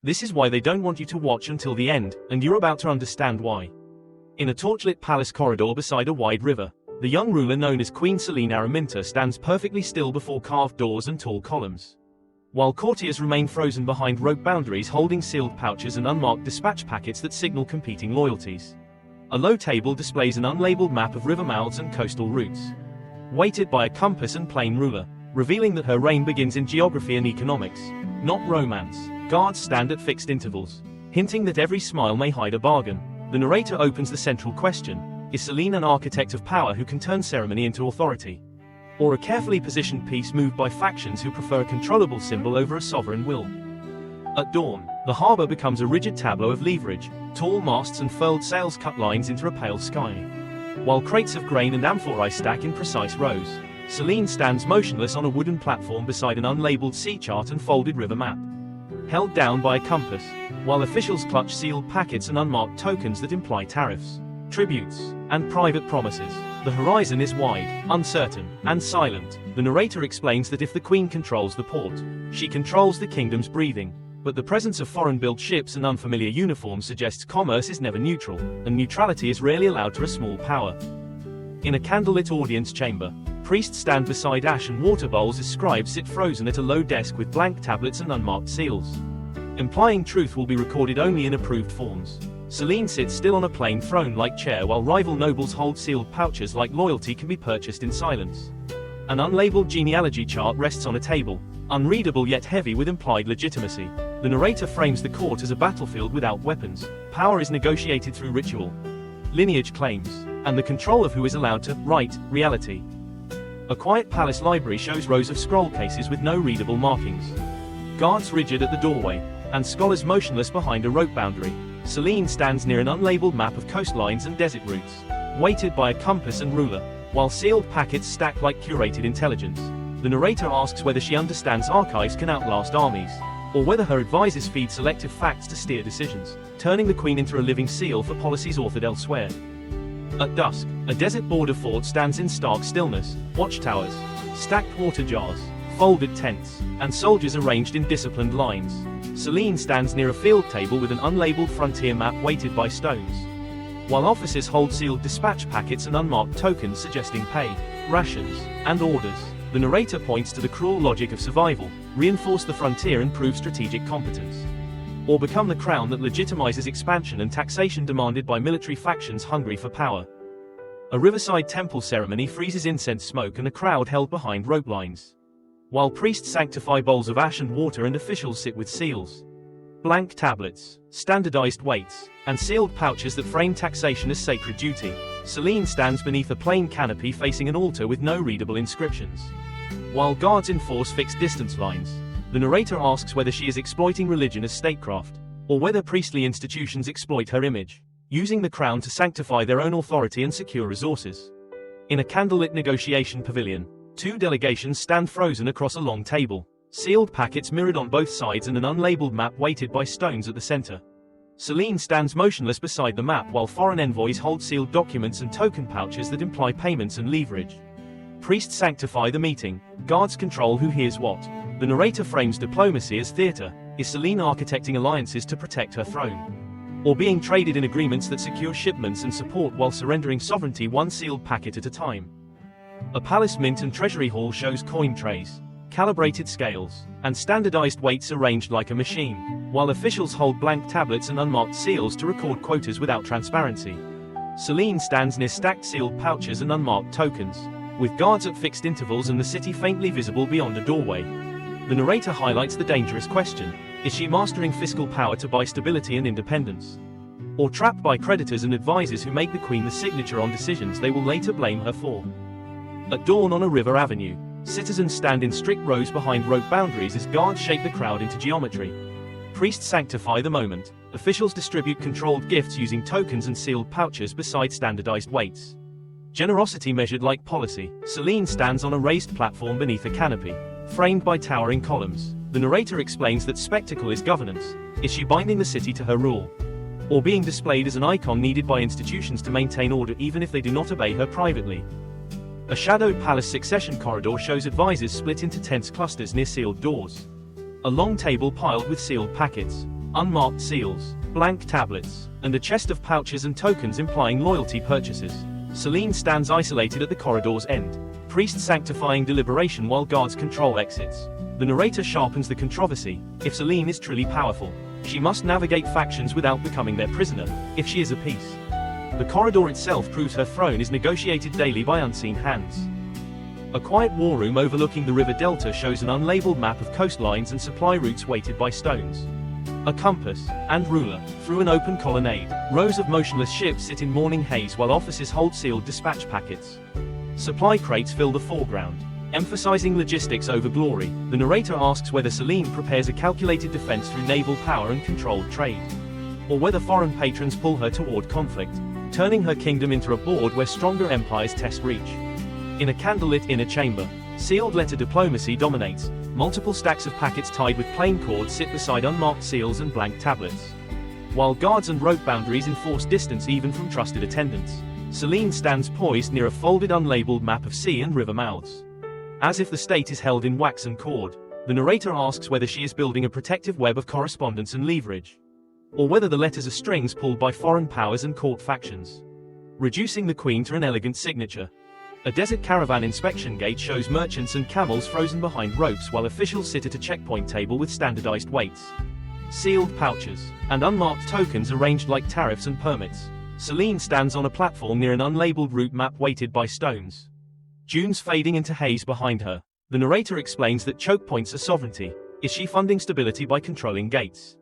This is why they don't want you to watch until the end, and you're about to understand why. In a torchlit palace corridor beside a wide river, the young ruler known as Queen Selene Araminta stands perfectly still before carved doors and tall columns. While courtiers remain frozen behind rope boundaries holding sealed pouches and unmarked dispatch packets that signal competing loyalties. A low table displays an unlabeled map of river mouths and coastal routes, weighted by a compass and plain ruler, revealing that her reign begins in geography and economics, not romance. Guards stand at fixed intervals, hinting that every smile may hide a bargain. The narrator opens the central question: is Selene an architect of power who can turn ceremony into authority? Or a carefully positioned piece moved by factions who prefer a controllable symbol over a sovereign will? At dawn, the harbor becomes a rigid tableau of leverage, tall masts and furled sails cut lines into a pale sky. While crates of grain and amphorae stack in precise rows, Selene stands motionless on a wooden platform beside an unlabeled sea chart and folded river map, held down by a compass, while officials clutch sealed packets and unmarked tokens that imply tariffs, tributes, and private promises. The horizon is wide, uncertain, and silent. The narrator explains that if the queen controls the port, she controls the kingdom's breathing. But the presence of foreign-built ships and unfamiliar uniforms suggests commerce is never neutral, and neutrality is rarely allowed to a small power. In a candlelit audience chamber, priests stand beside ash and water bowls as scribes sit frozen at a low desk with blank tablets and unmarked seals, implying truth will be recorded only in approved forms. Selene sits still on a plain throne-like chair while rival nobles hold sealed pouches like loyalty can be purchased in silence. An unlabeled genealogy chart rests on a table, unreadable yet heavy with implied legitimacy. The narrator frames the court as a battlefield without weapons. Power is negotiated through ritual, lineage claims, and the control of who is allowed to write reality. A quiet palace library shows rows of scroll cases with no readable markings, guards rigid at the doorway, and scholars motionless behind a rope boundary. Selene stands near an unlabeled map of coastlines and desert routes, weighted by a compass and ruler, while sealed packets stack like curated intelligence. The narrator asks whether she understands archives can outlast armies, or whether her advisors feed selective facts to steer decisions, turning the queen into a living seal for policies authored elsewhere. At dusk, a desert border fort stands in stark stillness, watchtowers, stacked water jars, folded tents, and soldiers arranged in disciplined lines. Selene stands near a field table with an unlabeled frontier map weighted by stones, while officers hold sealed dispatch packets and unmarked tokens suggesting pay, rations, and orders. The narrator points to the cruel logic of survival: reinforce the frontier and prove strategic competence, or become the crown that legitimizes expansion and taxation demanded by military factions hungry for power. A riverside temple ceremony freezes incense smoke and a crowd held behind rope lines, while priests sanctify bowls of ash and water and officials sit with seals, blank tablets, standardized weights, and sealed pouches that frame taxation as sacred duty. Selene stands beneath a plain canopy facing an altar with no readable inscriptions, while guards enforce fixed distance lines. The narrator asks whether she is exploiting religion as statecraft, or whether priestly institutions exploit her image, using the crown to sanctify their own authority and secure resources. In a candlelit negotiation pavilion, two delegations stand frozen across a long table, sealed packets mirrored on both sides and an unlabeled map weighted by stones at the center. Selene stands motionless beside the map while foreign envoys hold sealed documents and token pouches that imply payments and leverage. Priests sanctify the meeting, guards control who hears what. The narrator frames diplomacy as theater. Is Selene architecting alliances to protect her throne, or being traded in agreements that secure shipments and support while surrendering sovereignty one sealed packet at a time? A palace mint and treasury hall shows coin trays, calibrated scales, and standardized weights arranged like a machine, while officials hold blank tablets and unmarked seals to record quotas without transparency. Selene stands near stacked sealed pouches and unmarked tokens, with guards at fixed intervals and the city faintly visible beyond a doorway. The narrator highlights the dangerous question: is she mastering fiscal power to buy stability and independence, or trapped by creditors and advisors who make the queen the signature on decisions they will later blame her for? At dawn on a river avenue, citizens stand in strict rows behind rope boundaries as guards shape the crowd into geometry. Priests sanctify the moment. Officials distribute controlled gifts using tokens and sealed pouches beside standardized weights, generosity measured like policy. Selene stands on a raised platform beneath a canopy, framed by towering columns. The narrator explains that spectacle is governance. Is she binding the city to her rule, or being displayed as an icon needed by institutions to maintain order even if they do not obey her privately? A shadowed palace succession corridor shows advisors split into tense clusters near sealed doors. A long table piled with sealed packets, unmarked seals, blank tablets, and a chest of pouches and tokens implying loyalty purchases. Selene stands isolated at the corridor's end, priests sanctifying deliberation while guards control exits. The narrator sharpens the controversy. If Selene is truly powerful, she must navigate factions without becoming their prisoner. If she is a peace, the corridor itself proves her throne is negotiated daily by unseen hands. A quiet war room overlooking the river delta shows an unlabeled map of coastlines and supply routes weighted by stones, a compass, and ruler. Through an open colonnade, rows of motionless ships sit in morning haze while officers hold sealed dispatch packets. Supply crates fill the foreground, emphasizing logistics over glory. The narrator asks whether Selene prepares a calculated defense through naval power and controlled trade, or whether foreign patrons pull her toward conflict, turning her kingdom into a board where stronger empires test reach. In a candlelit inner chamber, sealed letter diplomacy dominates. Multiple stacks of packets tied with plain cords sit beside unmarked seals and blank tablets, while guards and rope boundaries enforce distance even from trusted attendants. Selene stands poised near a folded unlabeled map of sea and river mouths, as if the state is held in wax and cord. The narrator asks whether she is building a protective web of correspondence and leverage, or whether the letters are strings pulled by foreign powers and court factions, reducing the queen to an elegant signature. A desert caravan inspection gate shows merchants and camels frozen behind ropes while officials sit at a checkpoint table with standardized weights, sealed pouches, and unmarked tokens arranged like tariffs and permits. Selene stands on a platform near an unlabeled route map weighted by stones, dunes fading into haze behind her. The narrator explains that choke points are sovereignty. Is she funding stability by controlling gates,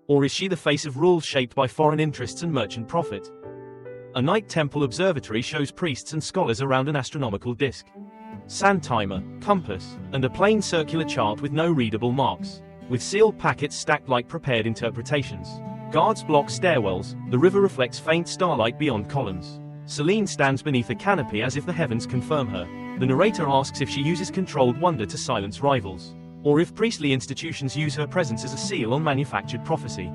or is she the face of rules shaped by foreign interests and merchant profit? A night temple observatory shows priests and scholars around an astronomical disk, sand timer, compass, and a plain circular chart with no readable marks, with sealed packets stacked like prepared interpretations. Guards block stairwells. The river reflects faint starlight beyond columns. Selene stands beneath a canopy as if the heavens confirm her. The narrator asks if she uses controlled wonder to silence rivals, or if priestly institutions use her presence as a seal on manufactured prophecy.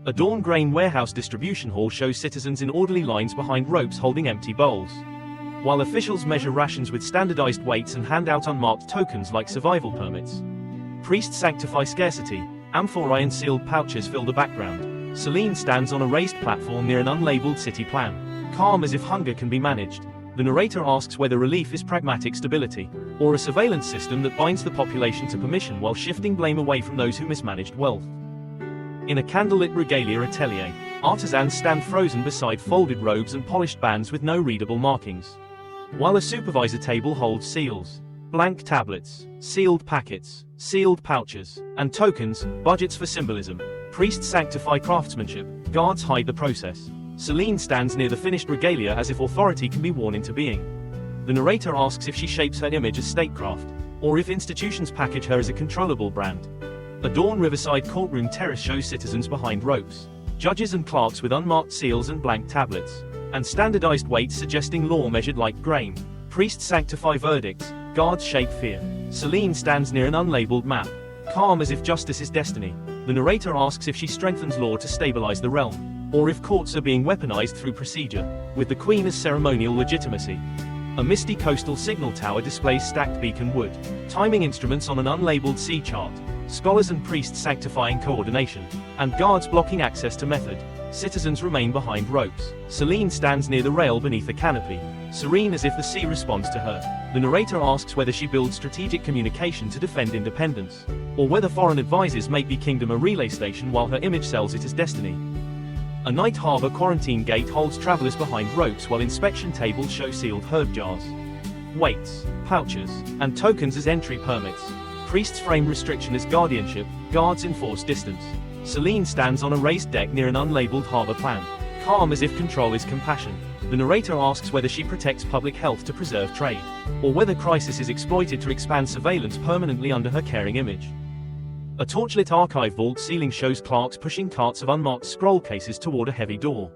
A dawn grain warehouse distribution hall shows citizens in orderly lines behind ropes holding empty bowls, while officials measure rations with standardized weights and hand out unmarked tokens like survival permits. Priests sanctify scarcity. Amphorae and sealed pouches fill the background. Selene stands on a raised platform near an unlabeled city plan, calm as if hunger can be managed. The narrator asks whether relief is pragmatic stability, or a surveillance system that binds the population to permission while shifting blame away from those who mismanaged wealth. In a candlelit regalia atelier, artisans stand frozen beside folded robes and polished bands with no readable markings, while a supervisor table holds seals, blank tablets, sealed packets, sealed pouches, and tokens, budgets for symbolism. Priests sanctify craftsmanship, guards hide the process. Selene stands near the finished regalia as if authority can be worn into being. The narrator asks if she shapes her image as statecraft, or if institutions package her as a controllable brand. A dawn riverside courtroom terrace shows citizens behind ropes, judges and clerks with unmarked seals and blank tablets, and standardized weights suggesting law measured like grain. Priests sanctify verdicts, guards shape fear. Selene stands near an unlabeled map, calm as if justice is destiny. The narrator asks if she strengthens law to stabilize the realm, or if courts are being weaponized through procedure, with the queen as ceremonial legitimacy. A misty coastal signal tower displays stacked beacon wood, timing instruments on an unlabeled sea chart, scholars and priests sanctifying coordination, and guards blocking access to method. Citizens remain behind ropes. Selene stands near the rail beneath a canopy, serene as if the sea responds to her. The narrator asks whether she builds strategic communication to defend independence, or whether foreign advisors make the kingdom a relay station while her image sells it as destiny. A night harbor quarantine gate holds travelers behind ropes while inspection tables show sealed herb jars, weights, pouches, and tokens as entry permits. Priests frame restriction as guardianship, guards enforce distance. Selene stands on a raised deck near an unlabeled harbor plan, calm as if control is compassion. The narrator asks whether she protects public health to preserve trade, or whether crisis is exploited to expand surveillance permanently under her caring image. A torchlit archive vault ceiling shows clerks pushing carts of unmarked scroll cases toward a heavy door.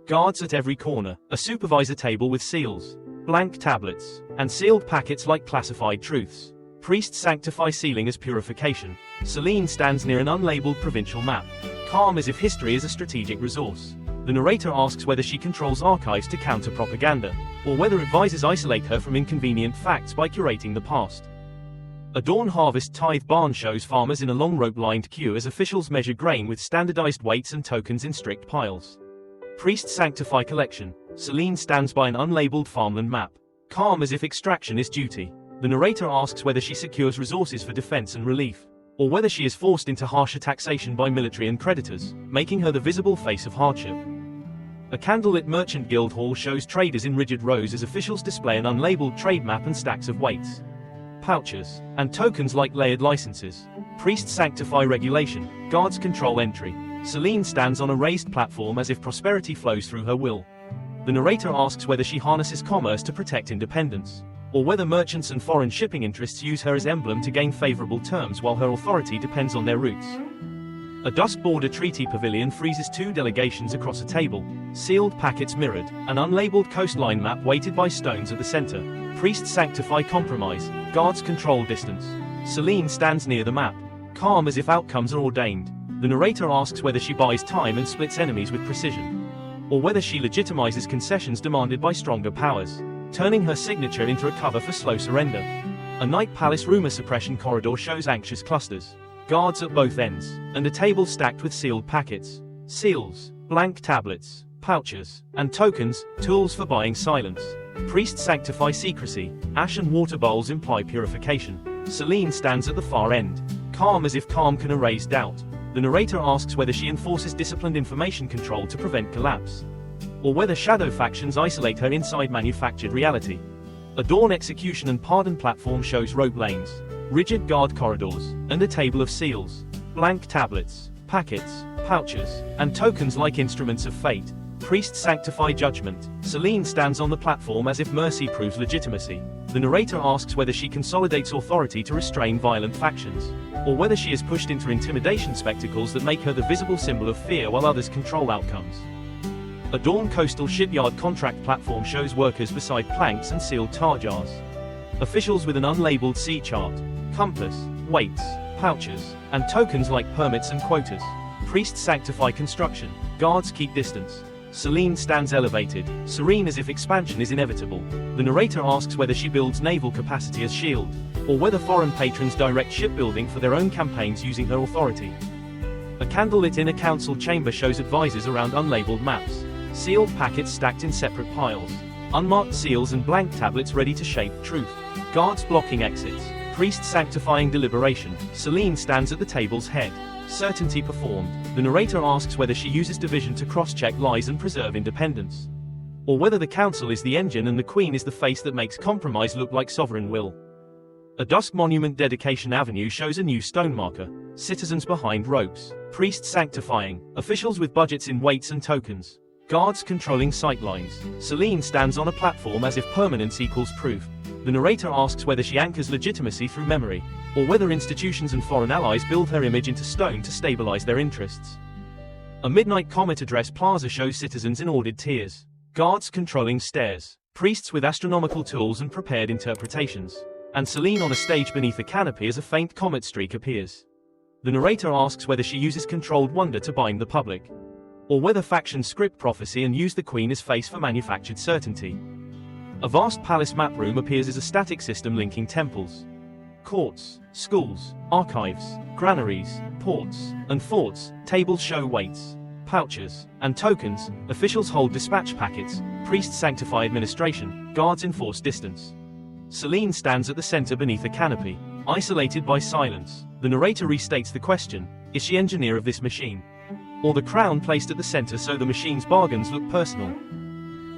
Guards at every corner, a supervisor table with seals, blank tablets, and sealed packets like classified truths. Priests sanctify sealing as purification. Selene stands near an unlabeled provincial map, calm as if history is a strategic resource. The narrator asks whether she controls archives to counter propaganda, or whether advisors isolate her from inconvenient facts by curating the past. A dawn harvest tithe barn shows farmers in a long rope-lined queue as officials measure grain with standardized weights and tokens in strict piles. Priests sanctify collection. Selene stands by an unlabeled farmland map, calm as if extraction is duty. The narrator asks whether she secures resources for defense and relief, or whether she is forced into harsher taxation by military and creditors, making her the visible face of hardship. A candlelit merchant guild hall shows traders in rigid rows as officials display an unlabeled trade map and stacks of weights, pouches, and tokens like layered licenses. Priests sanctify regulation. Guards control entry. Selene stands on a raised platform as if prosperity flows through her will. The narrator asks whether she harnesses commerce to protect independence, or whether merchants and foreign shipping interests use her as emblem to gain favorable terms while her authority depends on their roots. A dusk border treaty pavilion freezes two delegations across a table, sealed packets mirrored, an unlabeled coastline map weighted by stones at the center. Priests sanctify compromise. Guards control distance. Selene stands near the map, calm as if outcomes are ordained. The narrator asks whether she buys time and splits enemies with precision, or whether she legitimizes concessions demanded by stronger powers, turning her signature into a cover for slow surrender. A night palace rumor suppression corridor shows anxious clusters, guards at both ends, and a table stacked with sealed packets, seals, blank tablets, pouches, and tokens, tools for buying silence. Priests sanctify secrecy. Ash and water bowls imply purification. Selene stands at the far end, calm as if calm can erase doubt. The narrator asks whether she enforces disciplined information control to prevent collapse, or whether shadow factions isolate her inside manufactured reality. A dawn execution and pardon platform shows rope lanes, rigid guard corridors, and a table of seals, blank tablets, packets, pouches, and tokens like instruments of fate. Priests sanctify judgment. Selene stands on the platform as if mercy proves legitimacy. The narrator asks whether she consolidates authority to restrain violent factions, or whether she is pushed into intimidation spectacles that make her the visible symbol of fear while others control outcomes. A dawn coastal shipyard contract platform shows workers beside planks and sealed tar jars. Officials with an unlabeled sea chart, compass, weights, pouches, and tokens like permits and quotas. Priests sanctify construction. Guards keep distance. Selene stands elevated, serene as if expansion is inevitable. The narrator asks whether she builds naval capacity as shield, or whether foreign patrons direct shipbuilding for their own campaigns using her authority. A candlelit inner council chamber shows advisors around unlabeled maps, sealed packets stacked in separate piles, unmarked seals and blank tablets ready to shape truth. Guards blocking exits. Priests sanctifying deliberation. Selene stands at the table's head, certainty performed. The narrator asks whether she uses division to cross-check lies and preserve independence, or whether the council is the engine and the queen is the face that makes compromise look like sovereign will. A dusk monument dedication avenue shows a new stone marker, citizens behind ropes. Priests sanctifying. Officials with budgets in weights and tokens. Guards controlling sightlines. Selene stands on a platform as if permanence equals proof. The narrator asks whether she anchors legitimacy through memory, or whether institutions and foreign allies build her image into stone to stabilize their interests. A midnight comet address plaza shows citizens in ordered tiers, guards controlling stairs, priests with astronomical tools and prepared interpretations, and Selene on a stage beneath a canopy as a faint comet streak appears. The narrator asks whether she uses controlled wonder to bind the public, or whether factions script prophecy and use the queen as face for manufactured certainty. A vast palace map room appears as a static system linking temples, courts, schools, archives, granaries, ports, and forts. Tables show weights, pouches, and tokens. Officials hold dispatch packets. Priests sanctify administration. Guards enforce distance. Selene stands at the center beneath a canopy, isolated by silence. The narrator restates the question: is she engineer of this machine, or the crown placed at the center so the machine's bargains look personal?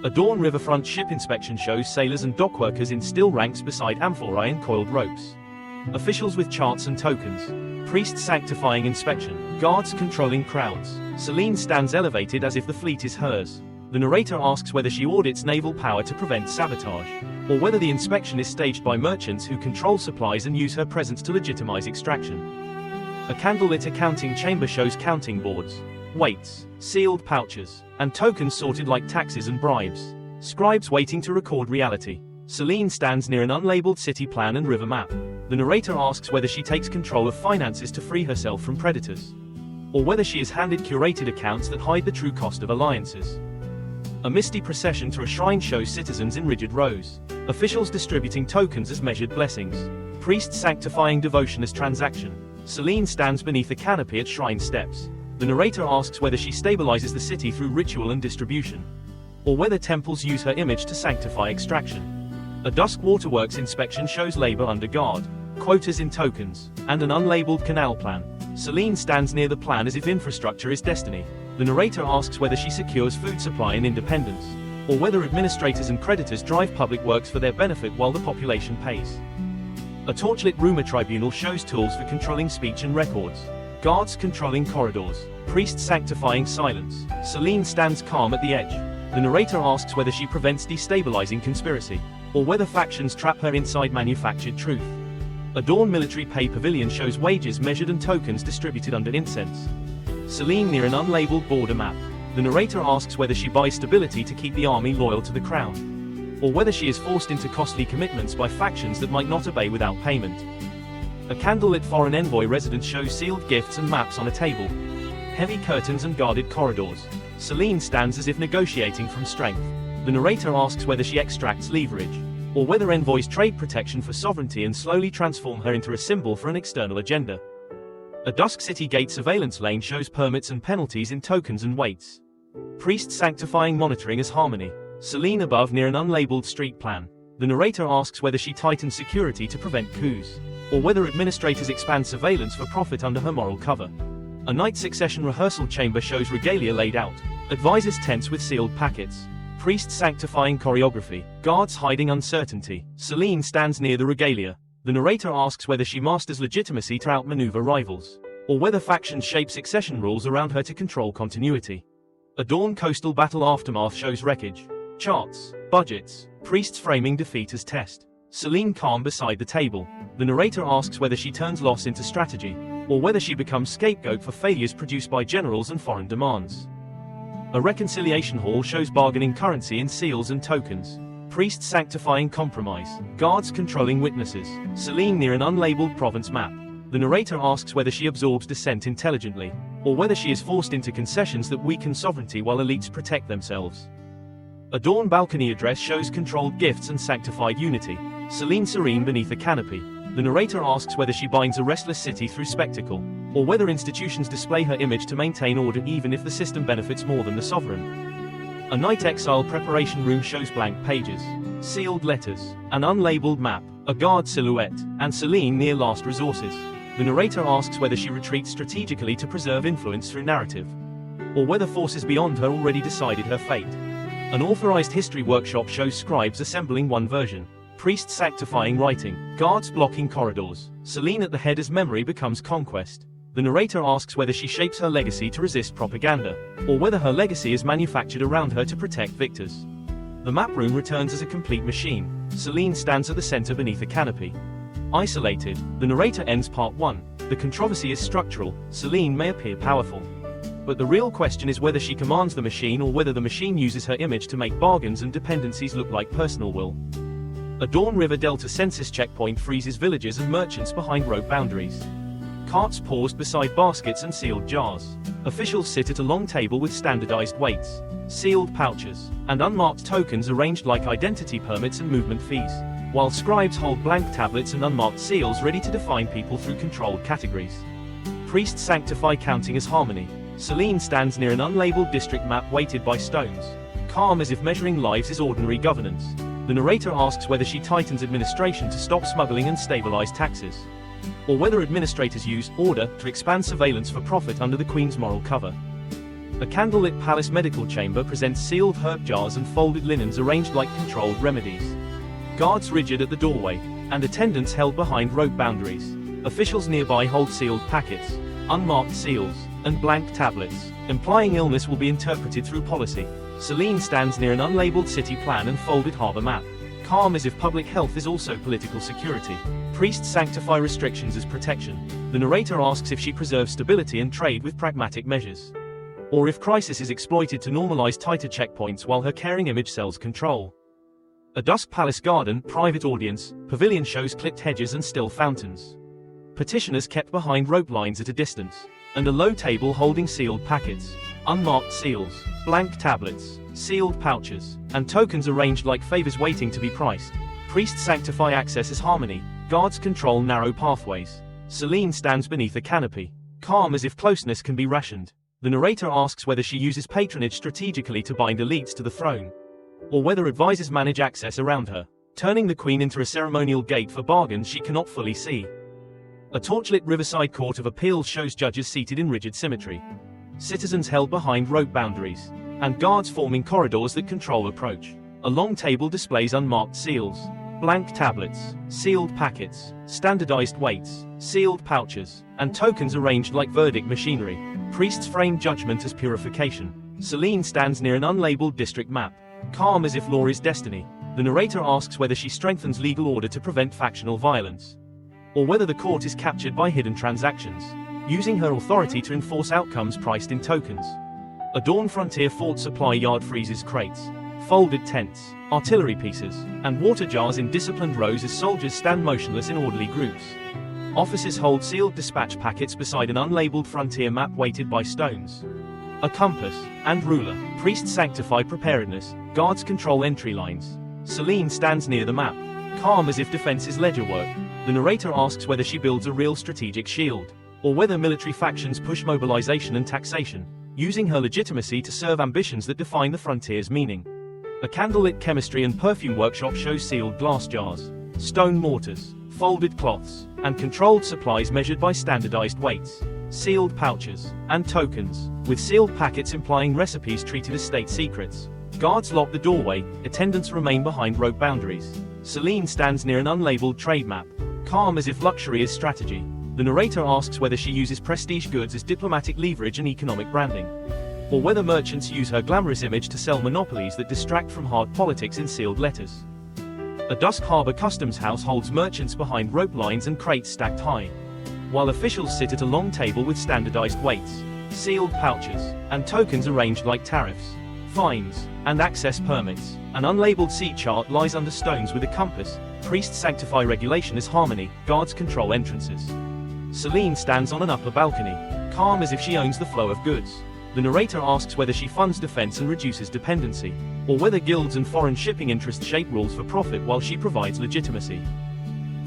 A dawn riverfront ship inspection shows sailors and dockworkers in still ranks beside amphorae and coiled ropes. Officials with charts and tokens. Priests sanctifying inspection. Guards controlling crowds. Selene stands elevated as if the fleet is hers. The narrator asks whether she audits naval power to prevent sabotage, or whether the inspection is staged by merchants who control supplies and use her presence to legitimize extraction. A candlelit accounting chamber shows counting boards, weights, sealed pouches, and tokens sorted like taxes and bribes. Scribes waiting to record reality. Selene stands near an unlabeled city plan and river map. The narrator asks whether she takes control of finances to free herself from predators, or whether she is handed curated accounts that hide the true cost of alliances. A misty procession to a shrine shows citizens in rigid rows, officials distributing tokens as measured blessings. Priest sanctifying devotion as transaction. Selene stands beneath a canopy at shrine steps. The narrator asks whether she stabilizes the city through ritual and distribution, or whether temples use her image to sanctify extraction. A dusk waterworks inspection shows labor under guard, quotas in tokens, and an unlabeled canal plan. Selene stands near the plan as if infrastructure is destiny. The narrator asks whether she secures food supply and independence, or whether administrators and creditors drive public works for their benefit while the population pays. A torchlit rumor tribunal shows tools for controlling speech and records. Guards controlling corridors. Priests sanctifying silence. Selene stands calm at the edge. The narrator asks whether she prevents destabilizing conspiracy, or whether factions trap her inside manufactured truth. A dawn military pay pavilion shows wages measured and tokens distributed under incense. Selene near an unlabeled border map. The narrator asks whether she buys stability to keep the army loyal to the crown, or whether she is forced into costly commitments by factions that might not obey without payment. A candlelit foreign envoy residence shows sealed gifts and maps on a table. Heavy curtains and guarded corridors. Selene stands as if negotiating from strength. The narrator asks whether she extracts leverage, or whether envoys trade protection for sovereignty and slowly transform her into a symbol for an external agenda. A dusk city gate surveillance lane shows permits and penalties in tokens and weights. Priests sanctifying monitoring as harmony. Selene above near an unlabeled street plan. The narrator asks whether she tightens security to prevent coups, or whether administrators expand surveillance for profit under her moral cover. A night succession rehearsal chamber shows regalia laid out. Advisors tense with sealed packets. Priests sanctifying choreography. Guards hiding uncertainty. Selene stands near the regalia. The narrator asks whether she masters legitimacy to outmaneuver rivals, or whether factions shape succession rules around her to control continuity. A dawn coastal battle aftermath shows wreckage, charts, budgets, priests framing defeat as test. Selene calm beside the table. The narrator asks whether she turns loss into strategy, or whether she becomes scapegoat for failures produced by generals and foreign demands. A reconciliation hall shows bargaining currency in seals and tokens. Priests sanctifying compromise. Guards controlling witnesses. Selene near an unlabeled province map. The narrator asks whether she absorbs dissent intelligently, or whether she is forced into concessions that weaken sovereignty while elites protect themselves. A dawn balcony address shows controlled gifts and sanctified unity. Selene serene beneath a canopy. The narrator asks whether she binds a restless city through spectacle, or whether institutions display her image to maintain order even if the system benefits more than the sovereign. A night exile preparation room shows blank pages, sealed letters, an unlabeled map, a guard silhouette, and Selene near last resources. The narrator asks whether she retreats strategically to preserve influence through narrative, or whether forces beyond her already decided her fate. An authorized history workshop shows scribes assembling one version. Priests sanctifying writing. Guards blocking corridors. Selene at the head as memory becomes conquest. The narrator asks whether she shapes her legacy to resist propaganda, or whether her legacy is manufactured around her to protect victors. The map room returns as a complete machine. Selene stands at the center beneath a canopy. Isolated. The narrator ends part 1. The controversy is structural. Selene may appear powerful, but the real question is whether she commands the machine or whether the machine uses her image to make bargains and dependencies look like personal will. A Dawn River Delta census checkpoint freezes villagers and merchants behind road boundaries. Carts paused beside baskets and sealed jars. Officials sit at a long table with standardized weights, sealed pouches, and unmarked tokens arranged like identity permits and movement fees, while scribes hold blank tablets and unmarked seals ready to define people through controlled categories. Priests sanctify counting as harmony. Selene stands near an unlabeled district map weighted by stones, calm as if measuring lives is ordinary governance. The narrator asks whether she tightens administration to stop smuggling and stabilize taxes, or whether administrators use order to expand surveillance for profit under the Queen's moral cover. A candlelit palace medical chamber presents sealed herb jars and folded linens arranged like controlled remedies. Guards rigid at the doorway, and attendants held behind road boundaries. Officials nearby hold sealed packets, unmarked seals, and blank tablets, implying illness will be interpreted through policy. Selene stands near an unlabeled city plan and folded harbor map, calm as if public health is also political security. Priests sanctify restrictions as protection. The narrator asks if she preserves stability and trade with pragmatic measures, or if crisis is exploited to normalize tighter checkpoints while her caring image sells control. A dusk palace garden, private audience, pavilion shows clipped hedges and still fountains. Petitioners kept behind rope lines at a distance, and a low table holding sealed packets, unmarked seals, blank tablets, sealed pouches, and tokens arranged like favors waiting to be priced. Priests sanctify access as harmony. Guards control narrow pathways. Celine stands beneath a canopy, calm as if closeness can be rationed. The narrator asks whether she uses patronage strategically to bind elites to the throne, or whether advisors manage access around her, turning the queen into a ceremonial gate for bargains she cannot fully see. A torchlit riverside court of appeals shows judges seated in rigid symmetry, citizens held behind rope boundaries, and guards forming corridors that control approach. A long table displays unmarked seals, blank tablets, sealed packets, standardized weights, sealed pouches, and tokens arranged like verdict machinery. Priests frame judgment as purification. Celine stands near an unlabeled district map, calm as if law is destiny. The narrator asks whether she strengthens legal order to prevent factional violence, or whether the court is captured by hidden transactions, using her authority to enforce outcomes priced in tokens. A Dawn Frontier Fort supply yard freezes crates, folded tents, artillery pieces, and water jars in disciplined rows as soldiers stand motionless in orderly groups. Officers hold sealed dispatch packets beside an unlabeled frontier map weighted by stones. A compass and ruler. Priests sanctify preparedness. Guards control entry lines. Celine stands near the map, calm as if defense is ledger work. The narrator asks whether she builds a real strategic shield, or whether military factions push mobilization and taxation, using her legitimacy to serve ambitions that define the frontier's meaning. A candlelit chemistry and perfume workshop shows sealed glass jars, stone mortars, folded cloths, and controlled supplies measured by standardized weights, sealed pouches, and tokens, with sealed packets implying recipes treated as state secrets. Guards lock the doorway, attendants remain behind rope boundaries. Celine stands near an unlabeled trade map, calm as if luxury is strategy. The narrator asks whether she uses prestige goods as diplomatic leverage and economic branding, or whether merchants use her glamorous image to sell monopolies that distract from hard politics in sealed letters. A Dusk Harbor customs house holds merchants behind rope lines and crates stacked high, while officials sit at a long table with standardized weights, sealed pouches, and tokens arranged like tariffs, fines, and access permits. An unlabeled sea chart lies under stones with a compass. Priests sanctify regulation as harmony. Guards control entrances. Celine stands on an upper balcony, calm as if she owns the flow of goods. The narrator asks whether she funds defense and reduces dependency, or whether guilds and foreign shipping interests shape rules for profit while she provides legitimacy.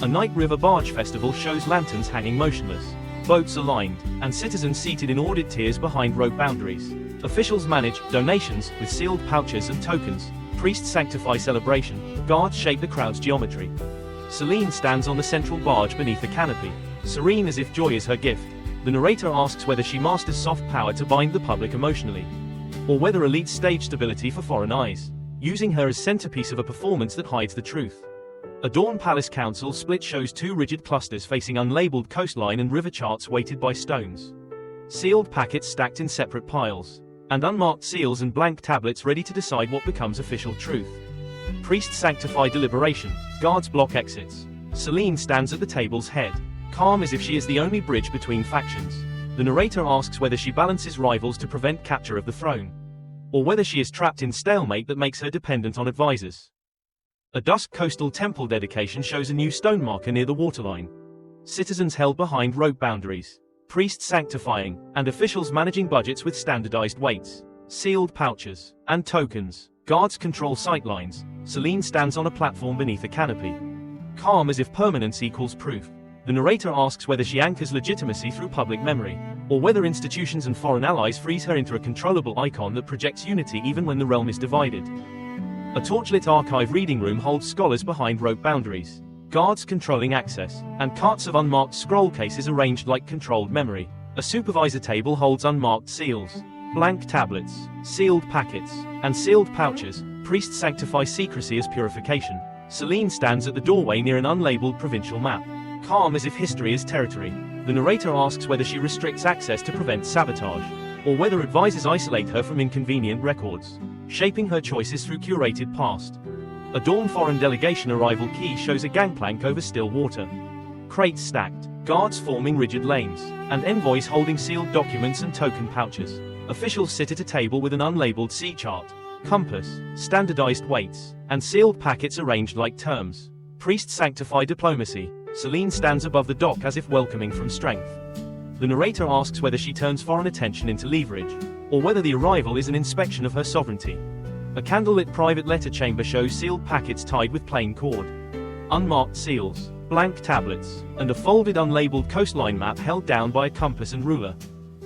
A night river barge festival shows lanterns hanging motionless, boats aligned, and citizens seated in ordered tiers behind rope boundaries. Officials manage donations with sealed pouches and tokens. Priests sanctify celebration. Guards shape the crowd's geometry. Celine stands on the central barge beneath a canopy, serene as if joy is her gift. The narrator asks whether she masters soft power to bind the public emotionally, or whether elites stage stability for foreign eyes, using her as centerpiece of a performance that hides the truth. A Dawn Palace Council split shows two rigid clusters facing unlabeled coastline and river charts weighted by stones, sealed packets stacked in separate piles, and unmarked seals and blank tablets ready to decide what becomes official truth. Priests sanctify deliberation. Guards block exits. Celine stands at the table's head, calm as if she is the only bridge between factions. The narrator asks whether she balances rivals to prevent capture of the throne, or whether she is trapped in stalemate that makes her dependent on advisors. A Dusk Coastal Temple dedication shows a new stone marker near the waterline. Citizens held behind rope boundaries. Priests sanctifying, and officials managing budgets with standardized weights, sealed pouches, and tokens. Guards control sightlines. Celine stands on a platform beneath a canopy, calm as if permanence equals proof. The narrator asks whether she anchors legitimacy through public memory, or whether institutions and foreign allies freeze her into a controllable icon that projects unity even when the realm is divided. A torchlit archive reading room holds scholars behind rope boundaries, guards controlling access, and carts of unmarked scroll cases arranged like controlled memory. A supervisor table holds unmarked seals, blank tablets, sealed packets, and sealed pouches. Priests sanctify secrecy as purification. Celine stands at the doorway near an unlabeled provincial map, calm as if history is territory. The narrator asks whether she restricts access to prevent sabotage, or whether advisors isolate her from inconvenient records, shaping her choices through curated past. A Dawn Foreign Delegation arrival key shows a gangplank over still water, crates stacked, guards forming rigid lanes, and envoys holding sealed documents and token pouches. Officials sit at a table with an unlabeled sea chart, compass, standardized weights, and sealed packets arranged like terms. Priests sanctify diplomacy. Celine stands above the dock as if welcoming from strength. The narrator asks whether she turns foreign attention into leverage, or whether the arrival is an inspection of her sovereignty. A candlelit private letter chamber shows sealed packets tied with plain cord, unmarked seals, blank tablets, and a folded unlabeled coastline map held down by a compass and ruler.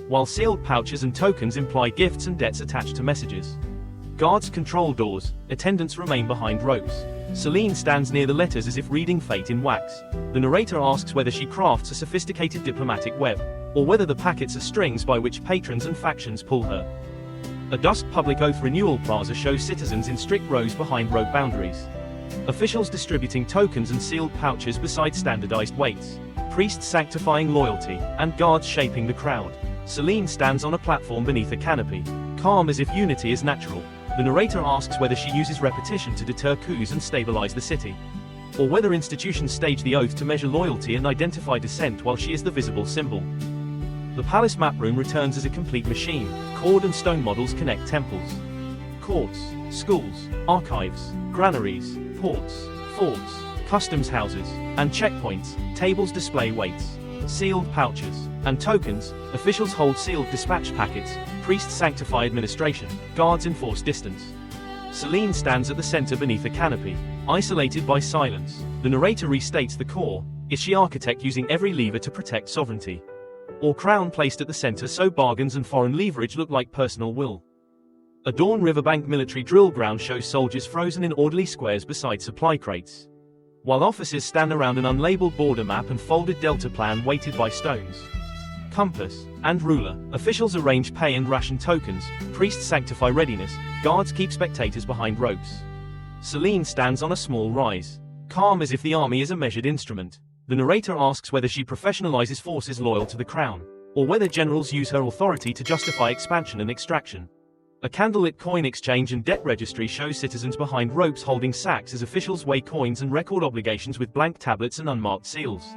While sealed pouches and tokens imply gifts and debts attached to messages. Guards control doors, attendants remain behind ropes. Celine stands near the letters as if reading fate in wax. The narrator asks whether she crafts a sophisticated diplomatic web, or whether the packets are strings by which patrons and factions pull her. A dusk public oath renewal plaza shows citizens in strict rows behind rope boundaries. Officials distributing tokens and sealed pouches beside standardized weights. Priests sanctifying loyalty, and guards shaping the crowd. Celine stands on a platform beneath a canopy, calm as if unity is natural. The narrator asks whether she uses repetition to deter coups and stabilize the city, or whether institutions stage the oath to measure loyalty and identify dissent while she is the visible symbol. The palace map room returns as a complete machine. Cord and stone models connect temples, courts, schools, archives, granaries, ports, forts, customs houses, and checkpoints. Tables display weights, sealed pouches, and tokens. Officials hold sealed dispatch packets. Priests sanctify administration. Guards enforce distance. Celine stands at the center beneath a canopy, isolated by silence. The narrator restates the core. Is she architect using every lever to protect sovereignty? Or crown placed at the center so bargains and foreign leverage look like personal will? A Dawn Riverbank military drill ground shows soldiers frozen in orderly squares beside supply crates, while officers stand around an unlabeled border map and folded delta plan weighted by stones, compass, and ruler. Officials arrange pay and ration tokens. Priests sanctify readiness. Guards keep spectators behind ropes. Celine stands on a small rise, calm as if the army is a measured instrument. The narrator asks whether she professionalizes forces loyal to the crown, or whether generals use her authority to justify expansion and extraction. A candlelit coin exchange and debt registry shows citizens behind ropes holding sacks as officials weigh coins and record obligations with blank tablets and unmarked seals.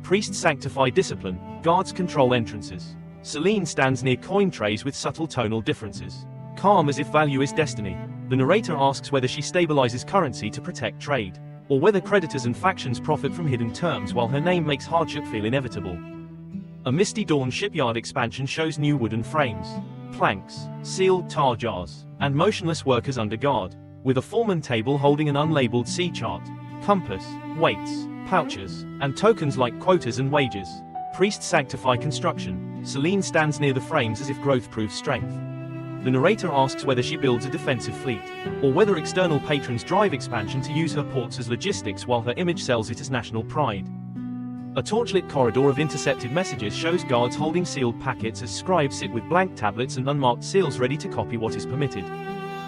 Priests sanctify discipline. Guards control entrances. Celine stands near coin trays with subtle tonal differences, calm as if value is destiny. The narrator asks whether she stabilizes currency to protect trade, or whether creditors and factions profit from hidden terms while her name makes hardship feel inevitable. A Misty Dawn shipyard expansion shows new wooden frames, planks, sealed tar jars, and motionless workers under guard, with a foreman table holding an unlabeled sea chart, compass, weights, pouches, and tokens like quotas and wages. Priests sanctify construction. Celine stands near the frames as if growth proves strength. The narrator asks whether she builds a defensive fleet, or whether external patrons drive expansion to use her ports as logistics while her image sells it as national pride. A torchlit corridor of intercepted messages shows guards holding sealed packets as scribes sit with blank tablets and unmarked seals ready to copy what is permitted.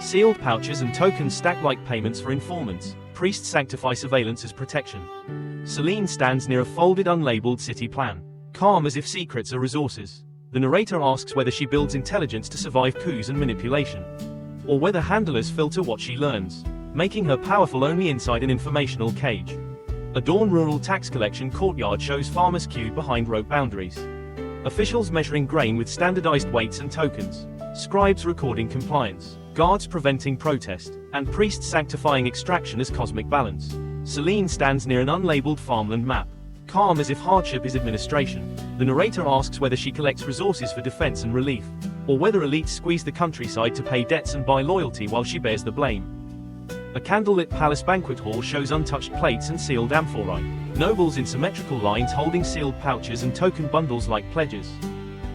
Sealed pouches and tokens stack like payments for informants. Priests sanctify surveillance as protection. Celine stands near a folded unlabeled city plan, calm as if secrets are resources. The narrator asks whether she builds intelligence to survive coups and manipulation, or whether handlers filter what she learns, making her powerful only inside an informational cage. A Dawn rural tax collection courtyard shows farmers queued behind rope boundaries. Officials measuring grain with standardized weights and tokens, scribes recording compliance, guards preventing protest, and priests sanctifying extraction as cosmic balance. Celine stands near an unlabeled farmland map, calm as if hardship is administration. The narrator asks whether she collects resources for defense and relief, or whether elites squeeze the countryside to pay debts and buy loyalty while she bears the blame. A candlelit palace banquet hall shows untouched plates and sealed amphorae. Nobles in symmetrical lines holding sealed pouches and token bundles like pledges.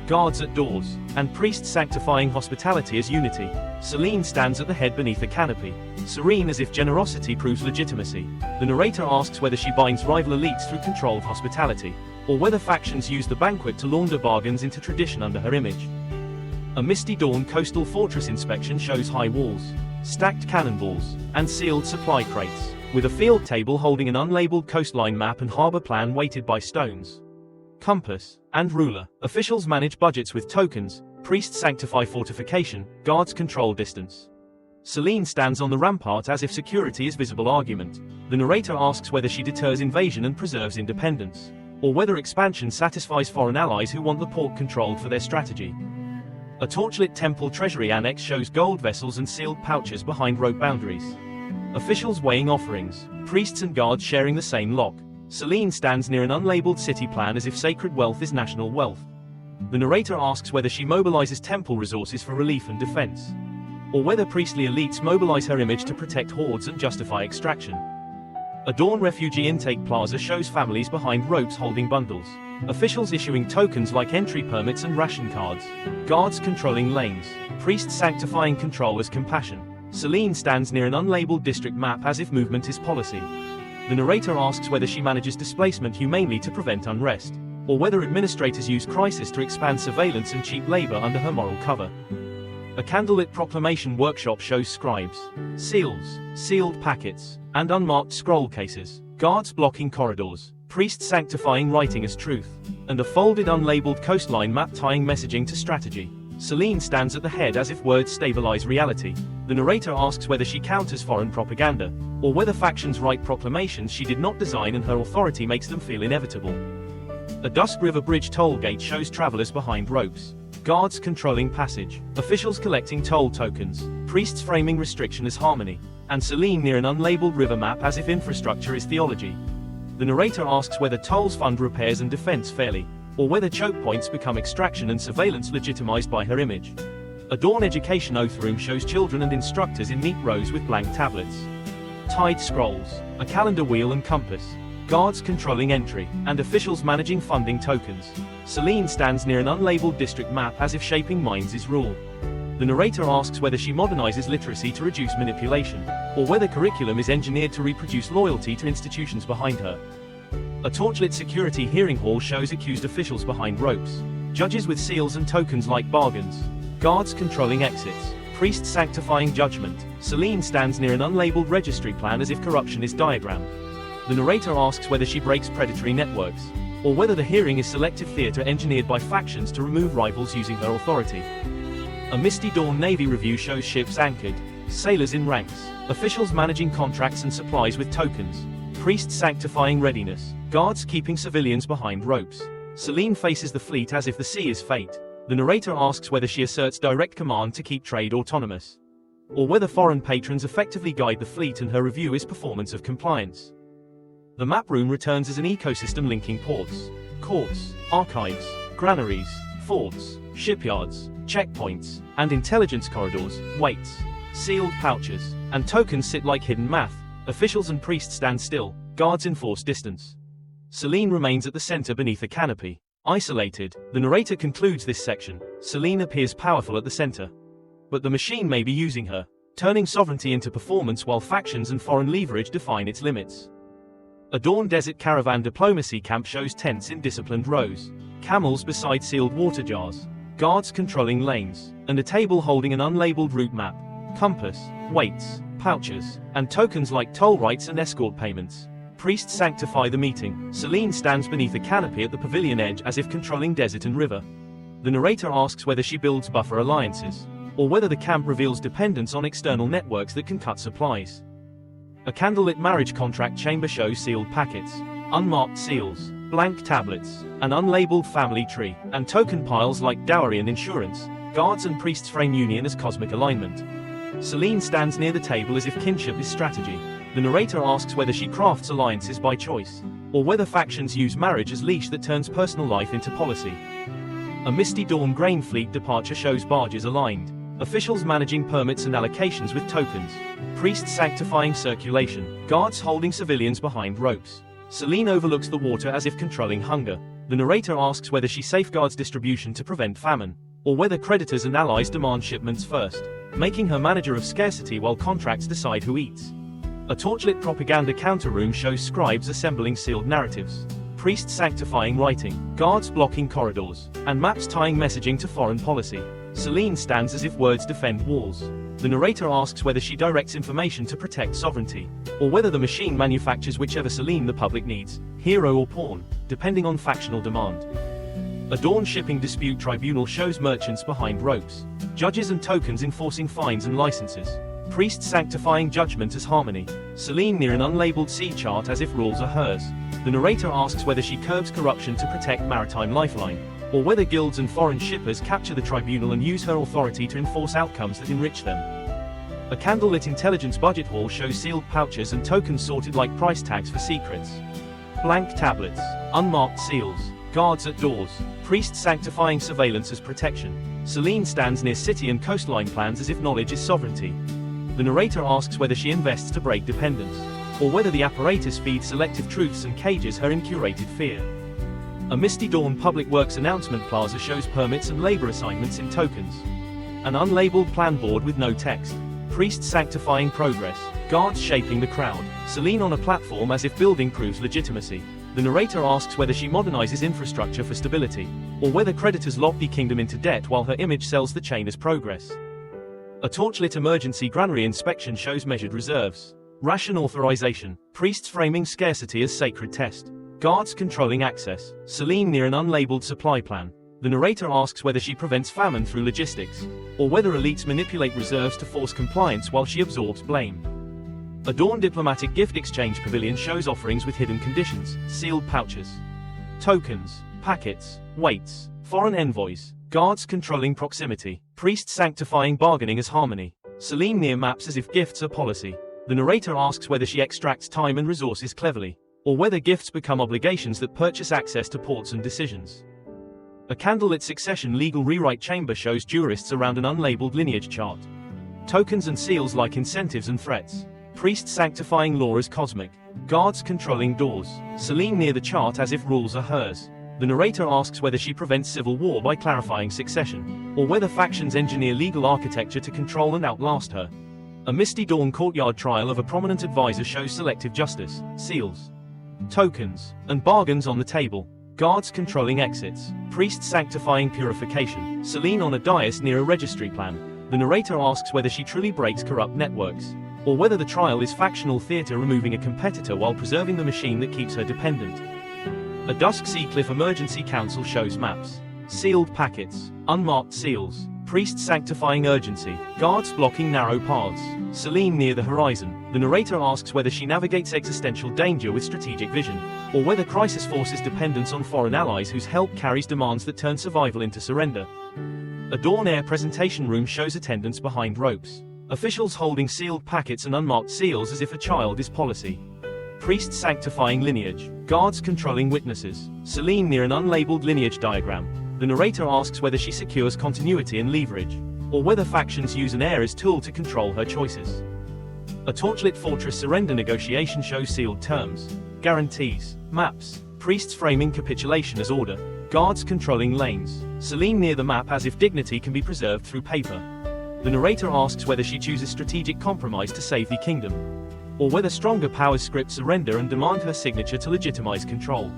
Guards at doors, and priests sanctifying hospitality as unity. Celine stands at the head beneath a canopy, serene as if generosity proves legitimacy. The narrator asks whether she binds rival elites through controlled hospitality, or whether factions use the banquet to launder bargains into tradition under her image. A Misty Dawn coastal fortress inspection shows high walls, stacked cannonballs, and sealed supply crates, with a field table holding an unlabeled coastline map and harbor plan weighted by stones, compass, and ruler. Officials manage budgets with tokens. Priests sanctify fortification. Guards control distance. Celine stands on the rampart as if security is visible argument. The narrator asks whether she deters invasion and preserves independence, or whether expansion satisfies foreign allies who want the port controlled for their strategy. A torchlit temple treasury annex shows gold vessels and sealed pouches behind rope boundaries. Officials weighing offerings. Priests and guards sharing the same lock. Celine stands near an unlabeled city plan as if sacred wealth is national wealth. The narrator asks whether she mobilizes temple resources for relief and defense, or whether priestly elites mobilize her image to protect hordes and justify extraction. A Dawn refugee intake plaza shows families behind ropes holding bundles. Officials issuing tokens like entry permits and ration cards. Guards controlling lanes. Priests sanctifying control as compassion. Celine stands near an unlabeled district map as if movement is policy. The narrator asks whether she manages displacement humanely to prevent unrest, or whether administrators use crisis to expand surveillance and cheap labor under her moral cover. A candlelit proclamation workshop shows scribes, seals, sealed packets, and unmarked scroll cases, guards blocking corridors, priests sanctifying writing as truth, and a folded unlabeled coastline map tying messaging to strategy. Celine stands at the head as if words stabilize reality. The narrator asks whether she counters foreign propaganda, or whether factions write proclamations she did not design and her authority makes them feel inevitable. A Dusk River Bridge toll gate shows travelers behind ropes. Guards controlling passage, officials collecting toll tokens, priests framing restriction as harmony, and Celine near an unlabeled river map as if infrastructure is theology. The narrator asks whether tolls fund repairs and defense fairly, or whether choke points become extraction and surveillance legitimized by her image. A Dawn education oath room shows children and instructors in neat rows with blank tablets. Tied scrolls, a calendar wheel and compass, guards controlling entry, and officials managing funding tokens. Celine stands near an unlabeled district map as if shaping minds is rule. The narrator asks whether she modernizes literacy to reduce manipulation, or whether curriculum is engineered to reproduce loyalty to institutions behind her. A torchlit security hearing hall shows accused officials behind ropes, judges with seals and tokens like bargains, guards controlling exits, priests sanctifying judgment. Celine stands near an unlabeled registry plan as if corruption is diagrammed. The narrator asks whether she breaks predatory networks, or whether the hearing is selective theater engineered by factions to remove rivals using her authority. A Misty Dawn Navy review shows ships anchored, sailors in ranks, officials managing contracts and supplies with tokens, priests sanctifying readiness, guards keeping civilians behind ropes. Celine faces the fleet as if the sea is fate. The narrator asks whether she asserts direct command to keep trade autonomous, or whether foreign patrons effectively guide the fleet and her review is performance of compliance. The map room returns as an ecosystem linking ports, courts, archives, granaries, forts, shipyards, checkpoints, and intelligence corridors. Weights, sealed pouches, and tokens sit like hidden math. Officials and priests stand still, guards enforce distance. Celine remains at the center beneath a canopy, isolated. The narrator concludes this section. Celine appears powerful at the center, but the machine may be using her, turning sovereignty into performance while factions and foreign leverage define its limits. A Dawn desert caravan diplomacy camp shows tents in disciplined rows, camels beside sealed water jars, guards controlling lanes, and a table holding an unlabeled route map, compass, weights, pouches, and tokens like toll rights and escort payments. Priests sanctify the meeting. Celine stands beneath a canopy at the pavilion edge as if controlling desert and river. The narrator asks whether she builds buffer alliances, or whether the camp reveals dependence on external networks that can cut supplies. A candlelit marriage contract chamber shows sealed packets, unmarked seals, blank tablets, an unlabeled family tree, and token piles like dowry and insurance. Guards and priests frame union as cosmic alignment. Celine stands near the table as if kinship is strategy. The narrator asks whether she crafts alliances by choice, or whether factions use marriage as leash that turns personal life into policy. A Misty Dawn grain fleet departure shows barges aligned, officials managing permits and allocations with tokens, priests sanctifying circulation, guards holding civilians behind ropes. Celine overlooks the water as if controlling hunger. The narrator asks whether she safeguards distribution to prevent famine, or whether creditors and allies demand shipments first, making her manager of scarcity while contracts decide who eats. A torchlit propaganda counter room shows scribes assembling sealed narratives, priests sanctifying writing, guards blocking corridors, and maps tying messaging to foreign policy. Celine stands as if words defend walls. The narrator asks whether she directs information to protect sovereignty, or whether the machine manufactures whichever Celine the public needs, hero or pawn, depending on factional demand. A Dawn shipping dispute tribunal shows merchants behind ropes, judges and tokens enforcing fines and licenses, priests sanctifying judgment as harmony. Celine near an unlabeled sea chart as if rules are hers. The narrator asks whether she curbs corruption to protect maritime lifeline, or whether guilds and foreign shippers capture the tribunal and use her authority to enforce outcomes that enrich them. A candlelit intelligence budget hall shows sealed pouches and tokens sorted like price tags for secrets. Blank tablets, unmarked seals, guards at doors, priests sanctifying surveillance as protection. Celine stands near city and coastline plans as if knowledge is sovereignty. The narrator asks whether she invests to break dependence, or whether the apparatus feeds selective truths and cages her in curated fear. A Misty Dawn Public Works announcement plaza shows permits and labor assignments in tokens. An unlabeled plan board with no text. Priests sanctifying progress. Guards shaping the crowd. Celine on a platform as if building proves legitimacy. The narrator asks whether she modernizes infrastructure for stability, or whether creditors lock the kingdom into debt while her image sells the chain as progress. A torchlit emergency granary inspection shows measured reserves. Ration authorization. Priests framing scarcity as sacred test. Guards controlling access. Celine near an unlabeled supply plan. The narrator asks whether she prevents famine through logistics, or whether elites manipulate reserves to force compliance while she absorbs blame. A Dawn diplomatic gift exchange pavilion shows offerings with hidden conditions, sealed pouches. Tokens, packets, weights, foreign envoys, guards controlling proximity, priests sanctifying bargaining as harmony. Celine near maps as if gifts are policy. The narrator asks whether she extracts time and resources cleverly, or whether gifts become obligations that purchase access to ports and decisions. A candlelit succession legal rewrite chamber shows jurists around an unlabeled lineage chart. Tokens and seals like incentives and threats. Priests sanctifying law as cosmic. Guards controlling doors. Celine near the chart as if rules are hers. The narrator asks whether she prevents civil war by clarifying succession, or whether factions engineer legal architecture to control and outlast her. A Misty Dawn courtyard trial of a prominent advisor shows selective justice, seals, tokens, and bargains on the table. Guards controlling exits. Priests sanctifying purification. Celine on a dais near a registry plan. The narrator asks whether she truly breaks corrupt networks, or whether the trial is factional theater removing a competitor while preserving the machine that keeps her dependent. A Dusk Seacliff emergency council shows maps. Sealed packets. Unmarked seals. Priests sanctifying urgency. Guards blocking narrow paths. Celine near the horizon. The narrator asks whether she navigates existential danger with strategic vision, or whether crisis forces dependence on foreign allies whose help carries demands that turn survival into surrender. A Dawn Air presentation room shows attendants behind ropes. Officials holding sealed packets and unmarked seals as if a child is policy. Priests sanctifying lineage. Guards controlling witnesses. Celine near an unlabeled lineage diagram. The narrator asks whether she secures continuity and leverage, or whether factions use an heir as tool to control her choices. A torchlit fortress surrender negotiation shows sealed terms, guarantees, maps, priests framing capitulation as order, guards controlling lanes. Celine near the map as if dignity can be preserved through paper. The narrator asks whether she chooses strategic compromise to save the kingdom, or whether stronger powers script surrender and demand her signature to legitimize control.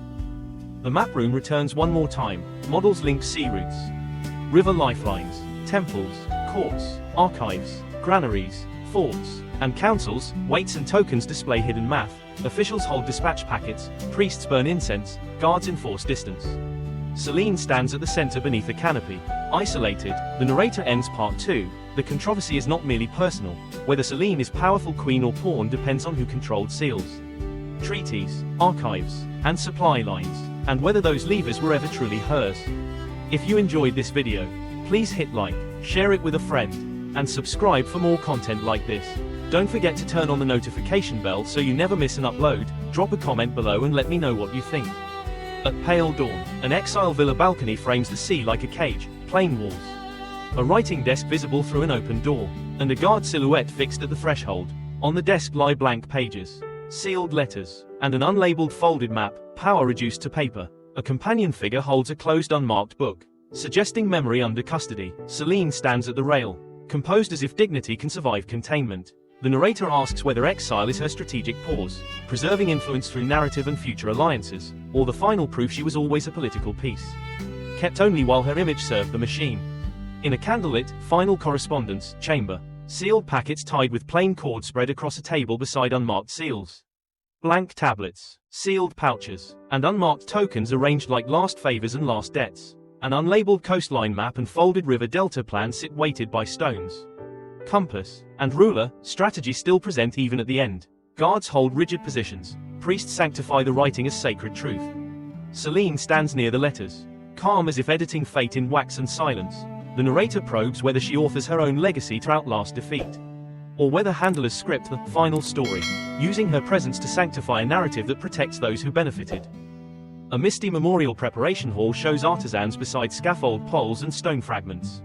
The map room returns one more time. Models link sea routes, river lifelines, temples, courts, archives, granaries, forts, and councils. Weights and tokens display hidden math. Officials hold dispatch packets, priests burn incense, guards enforce distance. Celine stands at the center beneath a canopy, isolated. The narrator ends part 2. The controversy is not merely personal. Whether Celine is powerful queen or pawn depends on who controlled seals, treaties, archives, and supply lines, and whether those levers were ever truly hers. If you enjoyed this video, please hit like, share it with a friend, and subscribe for more content like this. Don't forget to turn on the notification bell so you never miss an upload. Drop a comment below and let me know what you think. At pale dawn, an exile villa balcony frames the sea like a cage, plain walls, a writing desk visible through an open door, and a guard silhouette fixed at the threshold. On the desk lie blank pages, sealed letters, and an unlabeled folded map, power reduced to paper. A companion figure holds a closed unmarked book, suggesting memory under custody. Celine stands at the rail, composed as if dignity can survive containment. The narrator asks whether exile is her strategic pause, preserving influence through narrative and future alliances, or the final proof she was always a political piece, kept only while her image served the machine. In a candlelit, final correspondence chamber, sealed packets tied with plain cord spread across a table beside unmarked seals. Blank tablets, sealed pouches, and unmarked tokens arranged like last favors and last debts. An unlabeled coastline map and folded river delta plan sit weighted by stones. Compass and ruler, strategy still present even at the end. Guards hold rigid positions. Priests sanctify the writing as sacred truth. Celine stands near the letters, calm as if editing fate in wax and silence. The narrator probes whether she authors her own legacy to outlast defeat, or whether handlers script the final story, using her presence to sanctify a narrative that protects those who benefited. A misty memorial preparation hall shows artisans beside scaffold poles and stone fragments,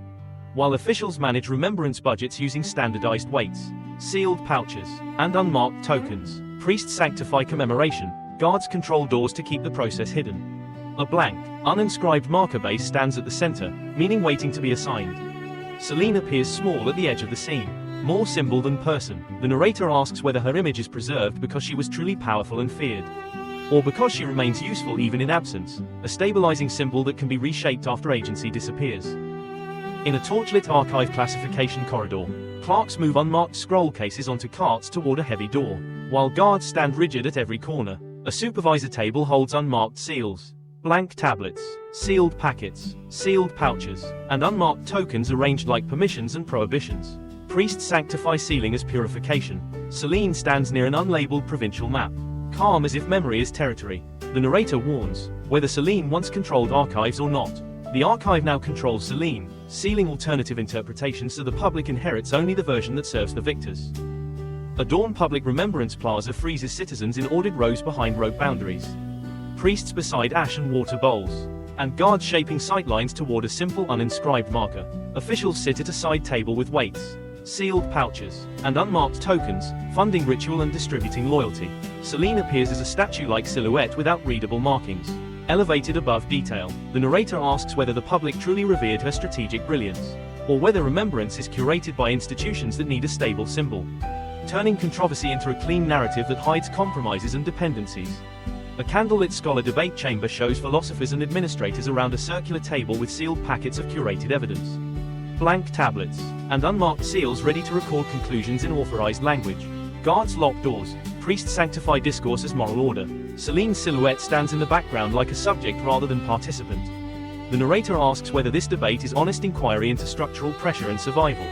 while officials manage remembrance budgets using standardized weights, sealed pouches, and unmarked tokens. Priests sanctify commemoration. Guards control doors to keep the process hidden. A blank, uninscribed marker base stands at the center, meaning waiting to be assigned. Selene appears small at the edge of the scene. More symbol than person. The narrator asks whether her image is preserved because she was truly powerful and feared, or because she remains useful even in absence, a stabilizing symbol that can be reshaped after agency disappears. In a torchlit archive classification corridor, clerks move unmarked scroll cases onto carts toward a heavy door, while guards stand rigid at every corner. A supervisor table holds unmarked seals, blank tablets, sealed packets, sealed pouches, and unmarked tokens arranged like permissions and prohibitions. Priests sanctify sealing as purification. Selene stands near an unlabeled provincial map, calm as if memory is territory. The narrator warns, whether Selene once controlled archives or not, the archive now controls Selene, sealing alternative interpretations so the public inherits only the version that serves the victors. A Dawn Public Remembrance Plaza freezes citizens in ordered rows behind rope boundaries. Priests beside ash and water bowls, and guards shaping sightlines toward a simple uninscribed marker. Officials sit at a side table with weights, sealed pouches, and unmarked tokens, funding ritual and distributing loyalty. Selene appears as a statue-like silhouette without readable markings, elevated above detail. The narrator asks whether the public truly revered her strategic brilliance, or whether remembrance is curated by institutions that need a stable symbol, turning controversy into a clean narrative that hides compromises and dependencies. A candlelit scholar debate chamber shows philosophers and administrators around a circular table with sealed packets of curated evidence, blank tablets, and unmarked seals ready to record conclusions in authorized language. Guards lock doors. Priests sanctify discourse as moral order. Selene's silhouette stands in the background like a subject rather than participant. The narrator asks whether this debate is honest inquiry into structural pressure and survival,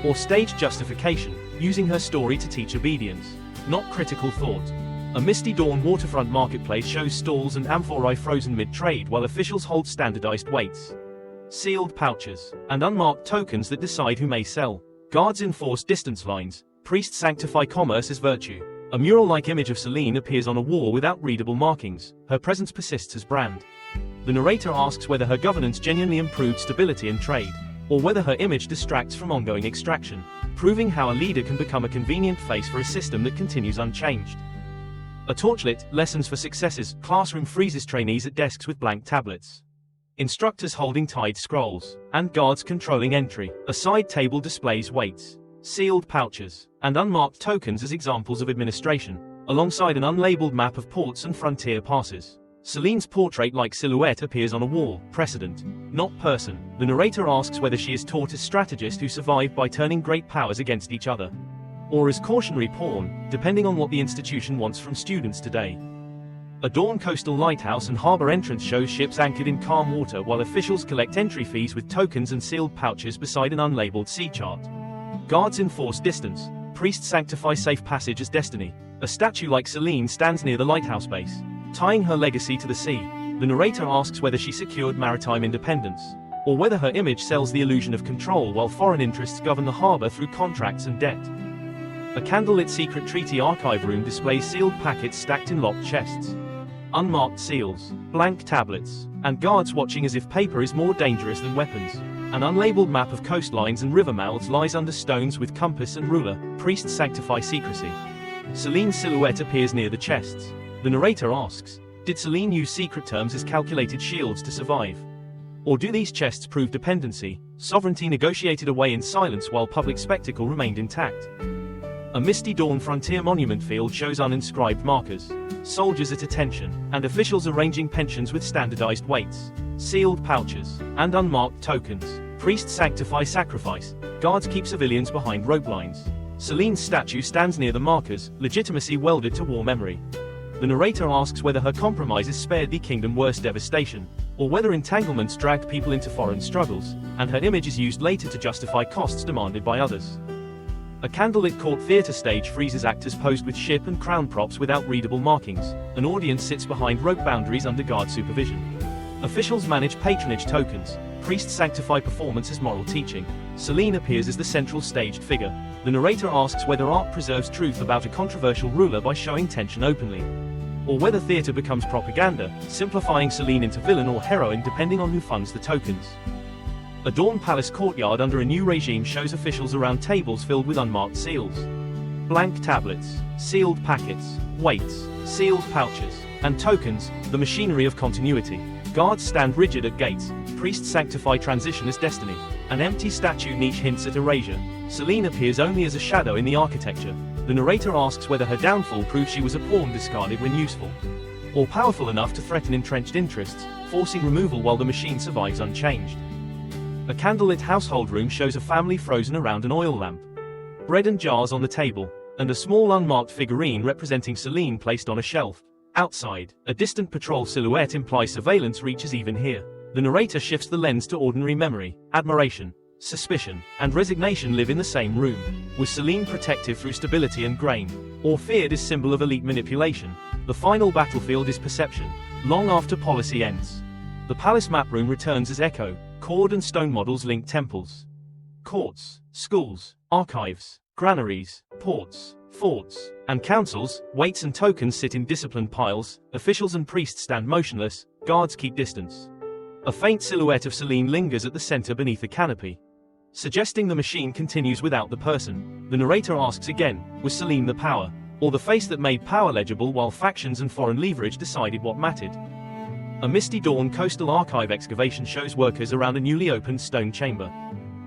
or staged justification, using her story to teach obedience, not critical thought. A misty dawn waterfront marketplace shows stalls and amphorae frozen mid-trade while officials hold standardized weights, sealed pouches, and unmarked tokens that decide who may sell. Guards enforce distance lines. Priests sanctify commerce as virtue. A mural-like image of Selene appears on a wall without readable markings. Her presence persists as brand. The narrator asks whether her governance genuinely improved stability and trade, or whether her image distracts from ongoing extraction, proving how a leader can become a convenient face for a system that continues unchanged. A torchlit, lessons for successes, classroom freezes trainees at desks with blank tablets, instructors holding tied scrolls, and guards controlling entry. A side table displays weights, sealed pouches, and unmarked tokens as examples of administration, alongside an unlabeled map of ports and frontier passes. Selene's portrait-like silhouette appears on a wall, precedent, not person. The narrator asks whether she is taught as strategist who survived by turning great powers against each other, or as cautionary pawn, depending on what the institution wants from students today. A Dawn coastal lighthouse and harbor entrance shows ships anchored in calm water while officials collect entry fees with tokens and sealed pouches beside an unlabeled sea chart. Guards enforce distance. Priests sanctify safe passage as destiny. A statue like Selene stands near the lighthouse base, tying her legacy to the sea. The narrator asks whether she secured maritime independence, or whether her image sells the illusion of control while foreign interests govern the harbor through contracts and debt. A candlelit secret treaty archive room displays sealed packets stacked in locked chests, unmarked seals, blank tablets, and guards watching as if paper is more dangerous than weapons. An unlabeled map of coastlines and river mouths lies under stones with compass and ruler. Priests sanctify secrecy. Selene's silhouette appears near the chests. The narrator asks, did Selene use secret terms as calculated shields to survive? Or do these chests prove dependency, sovereignty negotiated away in silence while public spectacle remained intact? A misty dawn frontier monument field shows uninscribed markers, soldiers at attention, and officials arranging pensions with standardized weights, sealed pouches, and unmarked tokens. Priests sanctify sacrifice. Guards keep civilians behind rope lines. Selene's statue stands near the markers, legitimacy welded to war memory. The narrator asks whether her compromises spared the kingdom worse devastation, or whether entanglements dragged people into foreign struggles, and her image is used later to justify costs demanded by others. A candlelit court theater stage freezes actors posed with ship and crown props without readable markings. An audience sits behind rope boundaries under guard supervision. Officials manage patronage tokens. Priests sanctify performance as moral teaching. Selene appears as the central staged figure. The narrator asks whether art preserves truth about a controversial ruler by showing tension openly, or whether theater becomes propaganda, simplifying Selene into villain or heroine depending on who funds the tokens. A Dawn Palace courtyard under a new regime shows officials around tables filled with unmarked seals, blank tablets, sealed packets, weights, sealed pouches, and tokens, the machinery of continuity. Guards stand rigid at gates, priests sanctify transition as destiny. An empty statue niche hints at erasure. Selene appears only as a shadow in the architecture. The narrator asks whether her downfall proves she was a pawn discarded when useful, or powerful enough to threaten entrenched interests, forcing removal while the machine survives unchanged. A candlelit household room shows a family frozen around an oil lamp. Bread and jars on the table, and a small unmarked figurine representing Selene placed on a shelf. Outside, a distant patrol silhouette implies surveillance reaches even here. The narrator shifts the lens to ordinary memory. Admiration, suspicion, and resignation live in the same room. Was Selene protective through stability and grain, or feared as symbol of elite manipulation? The final battlefield is perception, long after policy ends. The palace map room returns as echo. Cord and stone models link temples, courts, schools, archives, granaries, ports, forts, and councils. Weights and tokens sit in disciplined piles. Officials and priests stand motionless. Guards keep distance. A faint silhouette of Selene lingers at the center beneath a canopy, suggesting the machine continues without the person. The narrator asks again, was Selene the power, or the face that made power legible while factions and foreign leverage decided what mattered? A misty dawn coastal archive excavation shows workers around a newly opened stone chamber.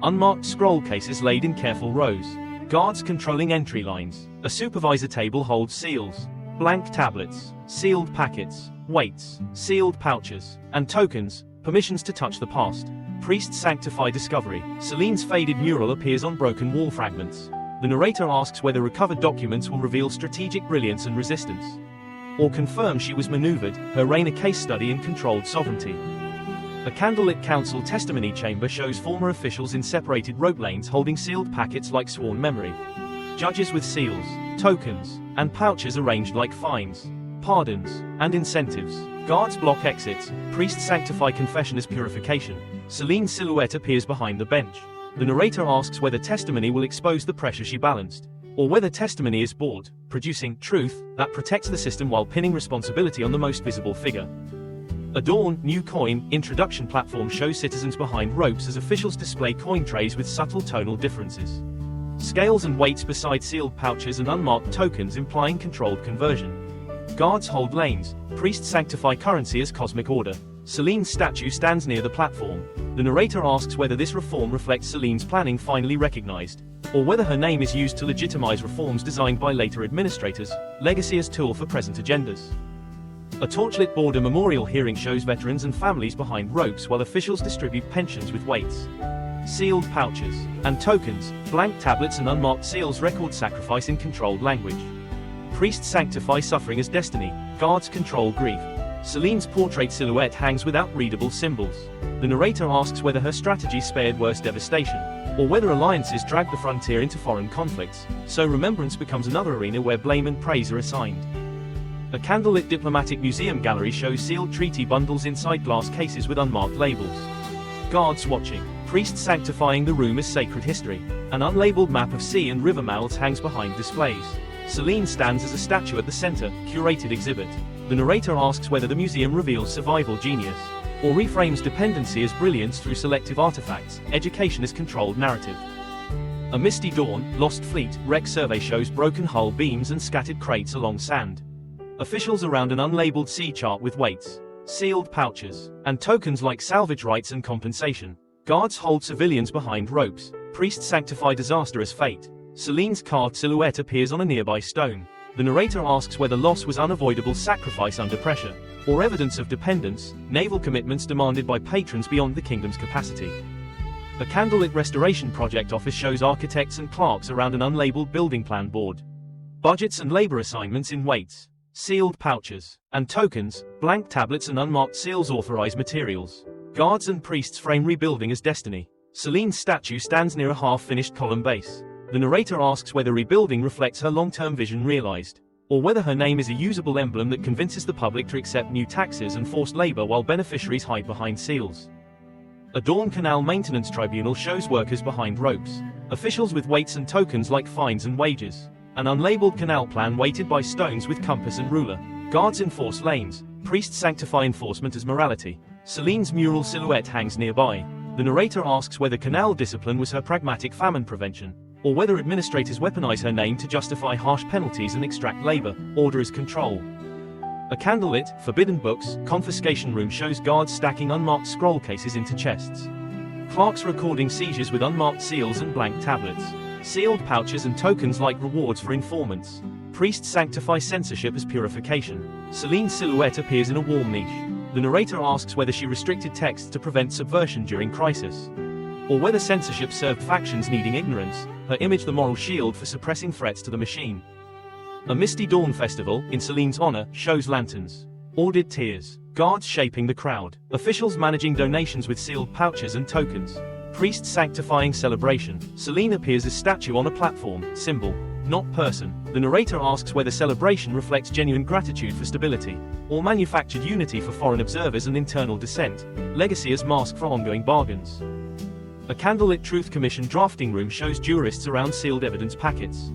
Unmarked scroll cases laid in careful rows. Guards controlling entry lines. A supervisor table holds seals, blank tablets, sealed packets, weights, sealed pouches, and tokens, permissions to touch the past. Priests sanctify discovery. Selene's faded mural appears on broken wall fragments. The narrator asks whether recovered documents will reveal strategic brilliance and resistance, or confirm she was maneuvered, her reign a case study in controlled sovereignty. A candlelit council testimony chamber shows former officials in separated rope lanes holding sealed packets like sworn memory. Judges with seals, tokens, and pouches arranged like fines, pardons, and incentives. Guards block exits. Priests sanctify confession as purification. Selene's silhouette appears behind the bench. The narrator asks whether testimony will expose the pressure she balanced, or whether testimony is bought, producing truth that protects the system while pinning responsibility on the most visible figure. A Dawn, new coin, introduction platform shows citizens behind ropes as officials display coin trays with subtle tonal differences. Scales and weights beside sealed pouches and unmarked tokens implying controlled conversion. Guards hold lanes. Priests sanctify currency as cosmic order. Selene's statue stands near the platform. The narrator asks whether this reform reflects Selene's planning finally recognized, or whether her name is used to legitimize reforms designed by later administrators, legacy as tool for present agendas. A torchlit border memorial hearing shows veterans and families behind ropes while officials distribute pensions with weights, sealed pouches, and tokens. Blank tablets and unmarked seals record sacrifice in controlled language. Priests sanctify suffering as destiny. Guards control grief. Selene's portrait silhouette hangs without readable symbols. The narrator asks whether her strategy spared worse devastation, or whether alliances drag the frontier into foreign conflicts, so remembrance becomes another arena where blame and praise are assigned. A candlelit diplomatic museum gallery shows sealed treaty bundles inside glass cases with unmarked labels. Guards watching. Priests sanctifying the room as sacred history. An unlabeled map of sea and river mouths hangs behind displays. Selene stands as a statue at the center, curated exhibit. The narrator asks whether the museum reveals survival genius, or reframes dependency as brilliance through selective artifacts, education as controlled narrative. A misty dawn, lost fleet, wreck survey shows broken hull beams and scattered crates along sand. Officials around an unlabeled sea chart with weights, sealed pouches, and tokens like salvage rights and compensation. Guards hold civilians behind ropes. Priests sanctify disaster as fate. Selene's carved silhouette appears on a nearby stone. The narrator asks whether loss was unavoidable sacrifice under pressure, or evidence of dependence, naval commitments demanded by patrons beyond the kingdom's capacity. A candlelit restoration project office shows architects and clerks around an unlabeled building plan board. Budgets and labor assignments in weights, sealed pouches, and tokens. Blank tablets and unmarked seals authorize materials. Guards and priests frame rebuilding as destiny. Selene's statue stands near a half-finished column base. The narrator asks whether rebuilding reflects her long-term vision realized, or whether her name is a usable emblem that convinces the public to accept new taxes and forced labor while beneficiaries hide behind seals. A Dawn Canal Maintenance Tribunal shows workers behind ropes. Officials with weights and tokens like fines and wages. An unlabeled canal plan weighted by stones with compass and ruler. Guards enforce lanes. Priests sanctify enforcement as morality. Selene's mural silhouette hangs nearby. The narrator asks whether canal discipline was her pragmatic famine prevention, or whether administrators weaponize her name to justify harsh penalties and extract labor. Order is control. A candlelit, forbidden books, confiscation room shows guards stacking unmarked scroll cases into chests. Clerks recording seizures with unmarked seals and blank tablets. Sealed pouches and tokens like rewards for informants. Priests sanctify censorship as purification. Celine's silhouette appears in a wall niche. The narrator asks whether she restricted texts to prevent subversion during crisis, or whether censorship served factions needing ignorance, her image the moral shield for suppressing threats to the machine. A Misty Dawn festival, in Celine's honor, shows lanterns. Ordered tiers. Guards shaping the crowd. Officials managing donations with sealed pouches and tokens. Priests sanctifying celebration. Celine appears as statue on a platform, symbol, not person. The narrator asks whether celebration reflects genuine gratitude for stability, or manufactured unity for foreign observers and internal dissent. Legacy as mask for ongoing bargains. A candlelit Truth Commission drafting room shows jurists around sealed evidence packets.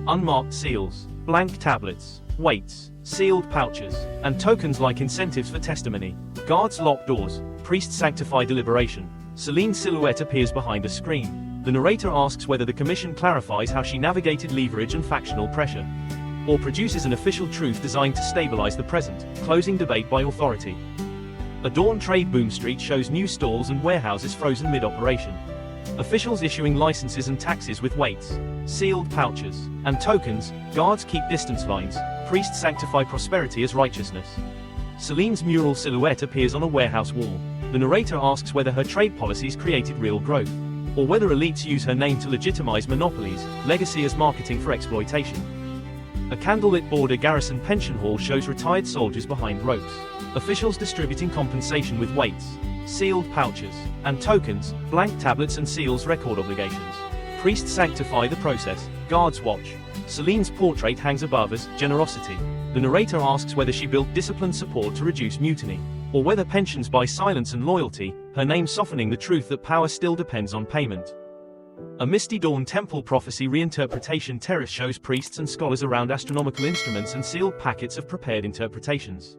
Unmarked seals, blank tablets, weights, sealed pouches, and tokens like incentives for testimony. Guards lock doors. Priests sanctify deliberation. Celine's silhouette appears behind a screen. The narrator asks whether the commission clarifies how she navigated leverage and factional pressure, or produces an official truth designed to stabilize the present. Closing debate by authority. A Dawn Trade Boom Street shows new stalls and warehouses frozen mid-operation. Officials issuing licenses and taxes with weights, sealed pouches, and tokens. Guards keep distance lines. Priests sanctify prosperity as righteousness. Celine's mural silhouette appears on a warehouse wall. The narrator asks whether her trade policies created real growth, or whether elites use her name to legitimize monopolies. Legacy as marketing for exploitation. A candlelit border garrison pension hall shows retired soldiers behind ropes. Officials distributing compensation with weights, sealed pouches, and tokens. Blank tablets and seals record obligations. Priests sanctify the process. Guards watch. Celine's portrait hangs above as generosity. The narrator asks whether she built disciplined support to reduce mutiny, or whether pensions buy silence and loyalty, her name softening the truth that power still depends on payment. A Misty Dawn temple prophecy reinterpretation terrace shows priests and scholars around astronomical instruments and sealed packets of prepared interpretations.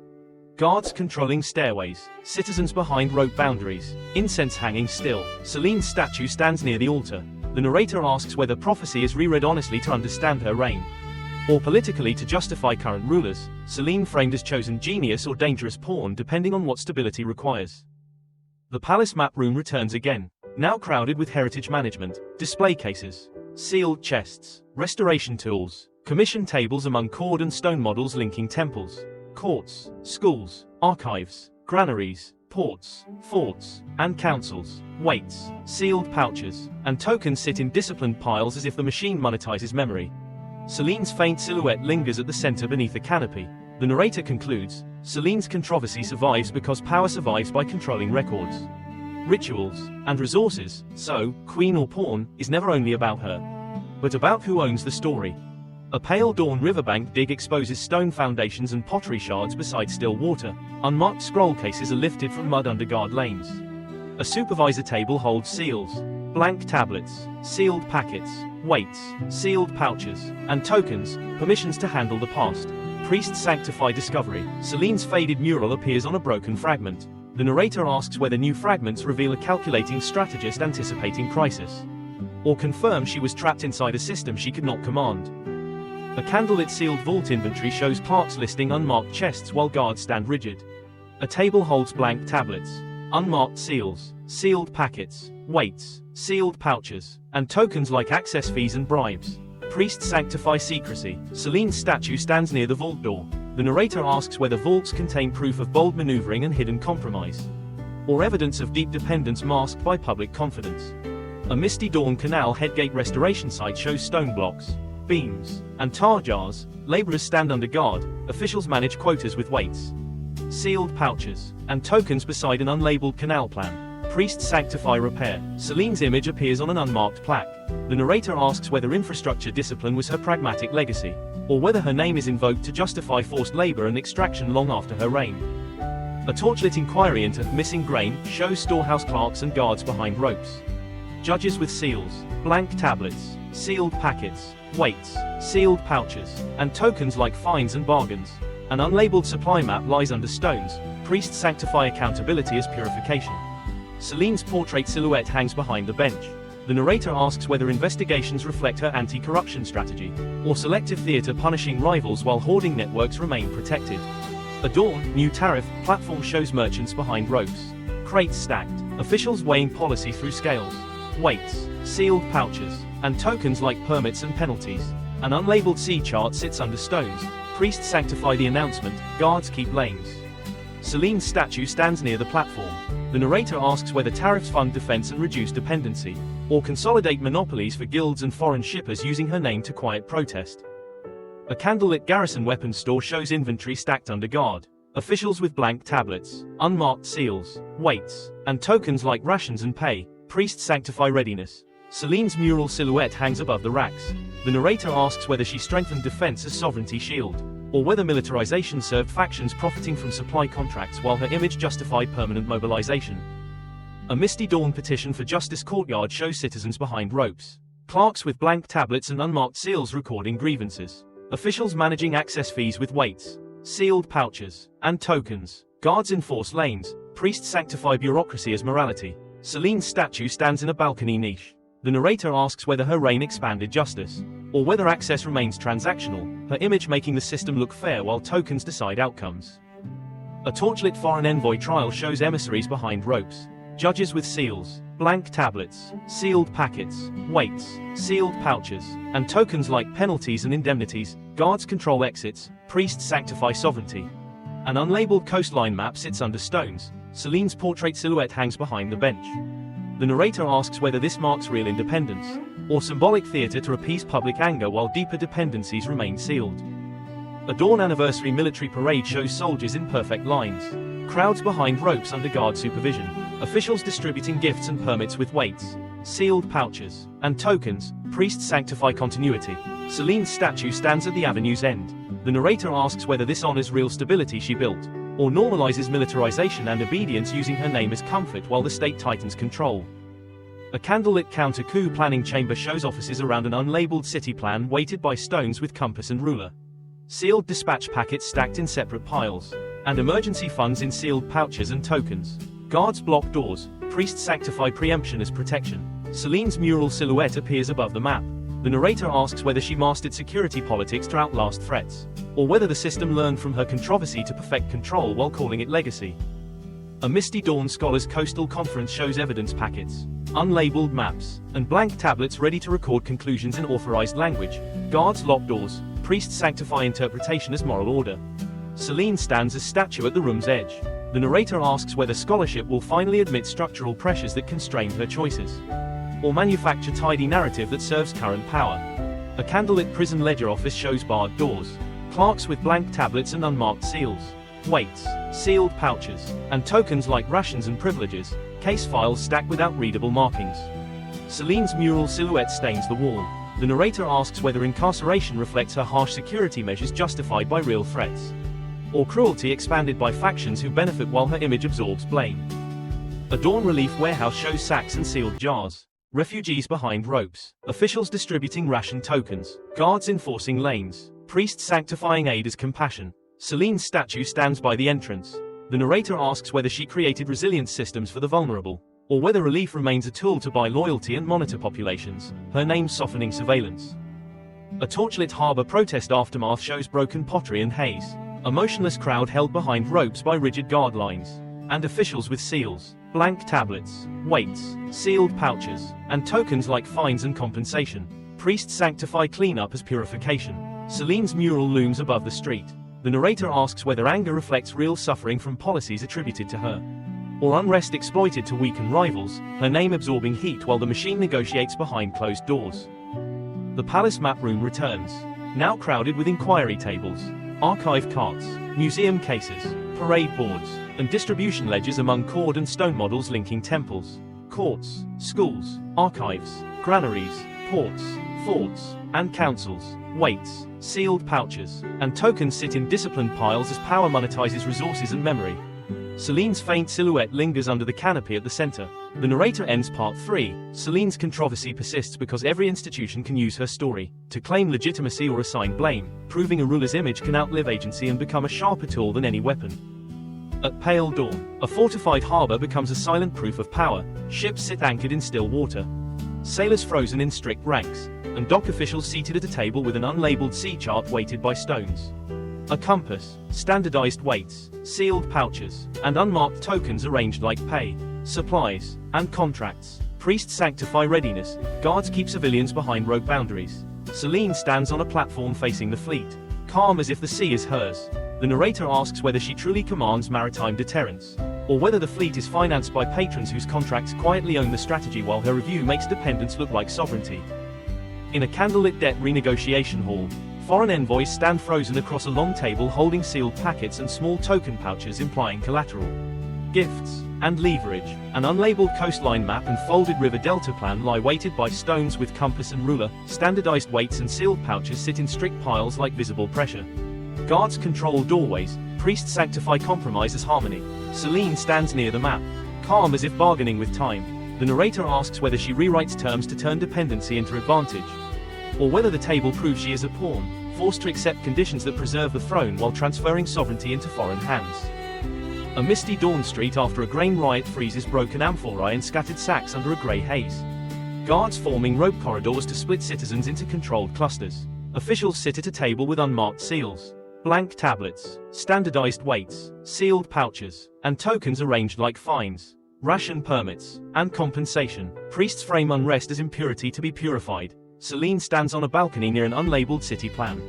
Guards controlling stairways. Citizens behind rope boundaries. Incense hanging still. Celine's statue stands near the altar. The narrator asks whether prophecy is reread honestly to understand her reign, or politically to justify current rulers. Celine framed as chosen genius or dangerous pawn depending on what stability requires. The palace map room returns again, now crowded with heritage management, display cases, sealed chests, restoration tools, commission tables among cord and stone models linking temples, courts, schools, archives, granaries, ports, forts, and councils. Weights, sealed pouches, and tokens sit in disciplined piles as if the machine monetizes memory. Celine's faint silhouette lingers at the center beneath a canopy. The narrator concludes, Celine's controversy survives because power survives by controlling records, rituals, and resources. So, queen or pawn, is never only about her, but about who owns the story. A pale dawn riverbank dig exposes stone foundations and pottery shards beside still water. Unmarked scroll cases are lifted from mud under guard lanes. A supervisor table holds seals, blank tablets, sealed packets, weights, sealed pouches, and tokens, permissions to handle the past. Priests sanctify discovery. Celine's faded mural appears on a broken fragment. The narrator asks whether new fragments reveal a calculating strategist anticipating crisis, or confirm she was trapped inside a system she could not command. A candlelit sealed vault inventory shows clerks listing unmarked chests while guards stand rigid. A table holds blank tablets, unmarked seals, sealed packets, weights, sealed pouches, and tokens like access fees and bribes. Priests sanctify secrecy. Celine's statue stands near the vault door. The narrator asks whether vaults contain proof of bold maneuvering and hidden compromise, or evidence of deep dependence masked by public confidence. A Misty Dawn Canal headgate restoration site shows stone blocks, beams, and tar jars. Laborers stand under guard. Officials manage quotas with weights, sealed pouches, and tokens beside an unlabeled canal plan. Priests sanctify repair. Celine's image appears on an unmarked plaque. The narrator asks whether infrastructure discipline was her pragmatic legacy, or whether her name is invoked to justify forced labor and extraction long after her reign. A torchlit inquiry into missing grain shows storehouse clerks and guards behind ropes. Judges with seals, blank tablets, sealed packets, weights, sealed pouches, and tokens like fines and bargains. An unlabeled supply map lies under stones. Priests sanctify accountability as purification. Celine's portrait silhouette hangs behind the bench. The narrator asks whether investigations reflect her anti-corruption strategy, or selective theater punishing rivals while hoarding networks remain protected. At dawn, new tariff platform shows merchants behind ropes. Crates stacked, officials weighing policy through scales. Weights, sealed pouches, and tokens like permits and penalties. An unlabeled sea chart sits under stones. Priests sanctify the announcement, guards keep lanes. Celine's statue stands near the platform. The narrator asks whether tariffs fund defense and reduce dependency, or consolidate monopolies for guilds and foreign shippers using her name to quiet protest. A candlelit garrison weapons store shows inventory stacked under guard. Officials with blank tablets, unmarked seals, weights, and tokens like rations and pay. Priests sanctify readiness. Celine's mural silhouette hangs above the racks. The narrator asks whether she strengthened defense as sovereignty shield, or whether militarization served factions profiting from supply contracts while her image justified permanent mobilization. A Misty Dawn petition for justice courtyard shows citizens behind ropes. Clerks with blank tablets and unmarked seals recording grievances. Officials managing access fees with weights, sealed pouches, and tokens. Guards enforce lanes. Priests sanctify bureaucracy as morality. Celine's statue stands in a balcony niche. The narrator asks whether her reign expanded justice, or whether access remains transactional, her image making the system look fair while tokens decide outcomes. A torchlit foreign envoy trial shows emissaries behind ropes. Judges with seals, blank tablets, sealed packets, weights, sealed pouches, and tokens like penalties and indemnities. Guards control exits. Priests sanctify sovereignty. An unlabeled coastline map sits under stones. Celine's portrait silhouette hangs behind the bench. The narrator asks whether this marks real independence, or symbolic theater to appease public anger while deeper dependencies remain sealed. A dawn anniversary military parade shows soldiers in perfect lines. Crowds behind ropes under guard supervision. Officials distributing gifts and permits with weights, sealed pouches, and tokens. Priests sanctify continuity. Celine's statue stands at the avenue's end. The narrator asks whether this honors real stability she built, or normalizes militarization and obedience using her name as comfort while the state tightens control. A candlelit counter-coup planning chamber shows offices around an unlabeled city plan weighted by stones with compass and ruler. Sealed dispatch packets stacked in separate piles, and emergency funds in sealed pouches and tokens. Guards block doors. Priests sanctify preemption as protection. Celine's mural silhouette appears above the map. The narrator asks whether she mastered security politics to outlast threats, or whether the system learned from her controversy to perfect control while calling it legacy. A Misty Dawn Scholars Coastal Conference shows evidence packets, unlabeled maps, and blank tablets ready to record conclusions in authorized language. Guards lock doors. Priests sanctify interpretation as moral order. Celine stands as statue at the room's edge. The narrator asks whether scholarship will finally admit structural pressures that constrain her choices, or manufacture tidy narrative that serves current power. A candlelit prison ledger office shows barred doors. Clerks with blank tablets and unmarked seals, weights, sealed pouches, and tokens like rations and privileges. Case files stacked without readable markings. Celine's mural silhouette stains the wall. The narrator asks whether incarceration reflects her harsh security measures justified by real threats, or cruelty expanded by factions who benefit while her image absorbs blame. A dawn relief warehouse shows sacks and sealed jars. Refugees behind ropes. Officials distributing ration tokens. Guards enforcing lanes. Priests sanctifying aid as compassion. Celine's statue stands by the entrance. The narrator asks whether she created resilience systems for the vulnerable, or whether relief remains a tool to buy loyalty and monitor populations, her name softening surveillance. A torchlit harbor protest aftermath shows broken pottery and haze. A motionless crowd held behind ropes by rigid guard lines, and officials with seals, blank tablets, weights, sealed pouches, and tokens like fines and compensation. Priests sanctify cleanup as purification. Celine's mural looms above the street. The narrator asks whether anger reflects real suffering from policies attributed to her, or unrest exploited to weaken rivals, her name absorbing heat while the machine negotiates behind closed doors. The palace map room returns, now crowded with inquiry tables, archive carts, museum cases, parade boards, and distribution ledgers among cord and stone models linking temples, courts, schools, archives, granaries, ports, forts, and councils. Weights, sealed pouches, and tokens sit in disciplined piles as power monetizes resources and memory. Celine's faint silhouette lingers under the canopy at the center. The narrator ends part 3. Celine's controversy persists because every institution can use her story to claim legitimacy or assign blame, proving a ruler's image can outlive agency and become a sharper tool than any weapon. At pale dawn, a fortified harbor becomes a silent proof of power. Ships sit anchored in still water. sailors frozen in strict ranks, and dock officials seated at a table with an unlabeled sea chart weighted by stones. A compass, standardized weights, sealed pouches, and unmarked tokens arranged like pay, supplies, and contracts. Priests sanctify readiness, guards keep civilians behind rope boundaries. Selene stands on a platform facing the fleet, calm as if the sea is hers. The narrator asks whether she truly commands maritime deterrence, or whether the fleet is financed by patrons whose contracts quietly own the strategy, while her review makes dependence look like sovereignty. In a candlelit debt renegotiation hall, foreign envoys stand frozen across a long table holding sealed packets and small token pouches implying collateral, gifts, and leverage. An unlabeled coastline map and folded river delta plan lie weighted by stones with compass and ruler. Standardized weights and sealed pouches sit in strict piles like visible pressure. Guards control doorways, priests sanctify compromise as harmony. Selene stands near the map, calm as if bargaining with time. The narrator asks whether she rewrites terms to turn dependency into advantage, or whether the table proves she is a pawn, forced to accept conditions that preserve the throne while transferring sovereignty into foreign hands. A misty dawn street after a grain riot freezes broken amphorae and scattered sacks under a grey haze. Guards forming rope corridors to split citizens into controlled clusters. Officials sit at a table with unmarked seals, blank tablets, standardized weights, sealed pouches, and tokens arranged like fines, ration permits, and compensation. Priests frame unrest as impurity to be purified. Selene stands on a balcony near an unlabeled city plan,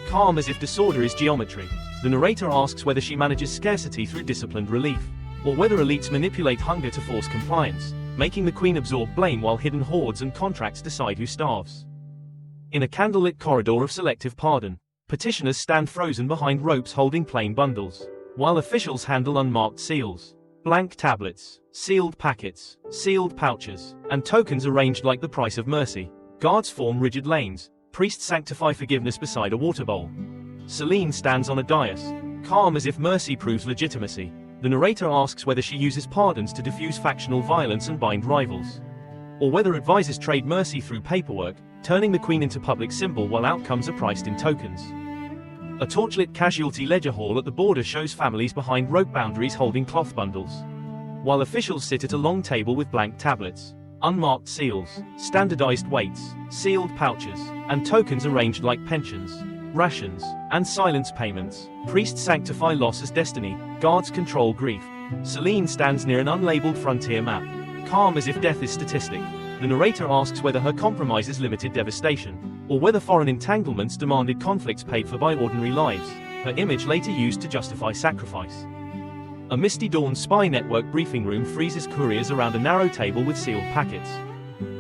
calm as if disorder is geometry. The narrator asks whether she manages scarcity through disciplined relief, or whether elites manipulate hunger to force compliance, making the queen absorb blame while hidden hoards and contracts decide who starves. In a candlelit corridor of selective pardon, petitioners stand frozen behind ropes holding plain bundles, while officials handle unmarked seals, blank tablets, sealed packets, sealed pouches, and tokens arranged like the price of mercy. Guards form rigid lanes, priests sanctify forgiveness beside a water bowl. Selene stands on a dais, calm as if mercy proves legitimacy. The narrator asks whether she uses pardons to diffuse factional violence and bind rivals, or whether advisors trade mercy through paperwork, turning the queen into public symbol while outcomes are priced in tokens. A torchlit casualty ledger hall at the border shows families behind rope boundaries holding cloth bundles, while officials sit at a long table with blank tablets, unmarked seals, standardized weights, sealed pouches, and tokens arranged like pensions, rations, and silence payments. Priests sanctify loss as destiny, guards control grief. Selene stands near an unlabeled frontier map, calm as if death is statistic. The narrator asks whether her compromises limited devastation, or whether foreign entanglements demanded conflicts paid for by ordinary lives, her image later used to justify sacrifice. A misty dawn spy network briefing room freezes couriers around a narrow table with sealed packets,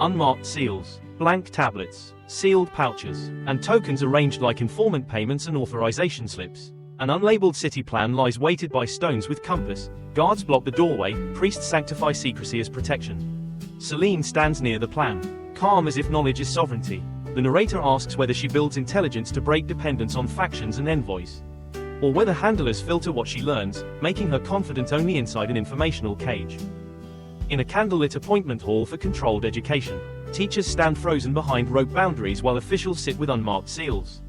unmarked seals, blank tablets, sealed pouches, and tokens arranged like informant payments and authorization slips. An unlabeled city plan lies weighted by stones with compass. Guards block the doorway, priests sanctify secrecy as protection. Selene stands near the plan, calm as if knowledge is sovereignty. The narrator asks whether she builds intelligence to break dependence on factions and envoys, or whether handlers filter what she learns, making her confident only inside an informational cage. In a candlelit appointment hall for controlled education, teachers stand frozen behind rope boundaries while officials sit with unmarked seals,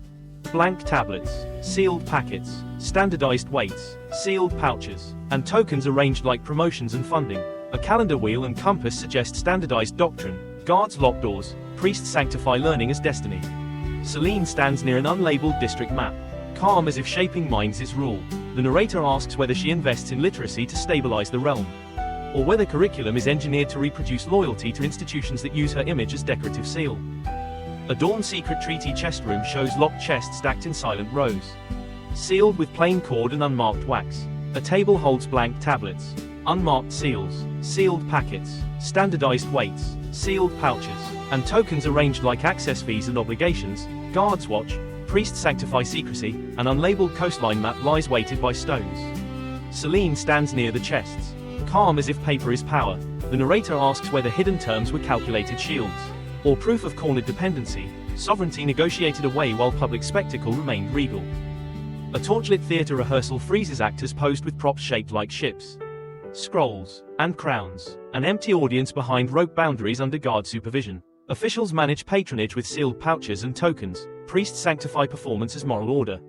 blank tablets, sealed packets, standardized weights, sealed pouches, and tokens arranged like promotions and funding. A calendar wheel and compass suggest standardized doctrine. Guards lock doors, priests sanctify learning as destiny. Selene stands near an unlabeled district map, calm as if shaping minds is rule. The narrator asks whether she invests in literacy to stabilize the realm, or whether curriculum is engineered to reproduce loyalty to institutions that use her image as decorative seal. A Dawn secret treaty chest room shows locked chests stacked in silent rows, sealed with plain cord and unmarked wax. A table holds blank tablets, unmarked seals, sealed packets, standardized weights, sealed pouches, and tokens arranged like access fees and obligations. Guards watch, priests sanctify secrecy. An unlabeled coastline map lies weighted by stones. Selene stands near the chests, calm as if paper is power. The narrator asks whether hidden terms were calculated shields, or proof of cornered dependency, sovereignty negotiated away while public spectacle remained regal. A torchlit theater rehearsal freezes actors posed with props shaped like ships, scrolls, and crowns. An empty audience behind rope boundaries under guard supervision. Officials manage patronage with sealed pouches and tokens. Priests sanctify performance as moral order.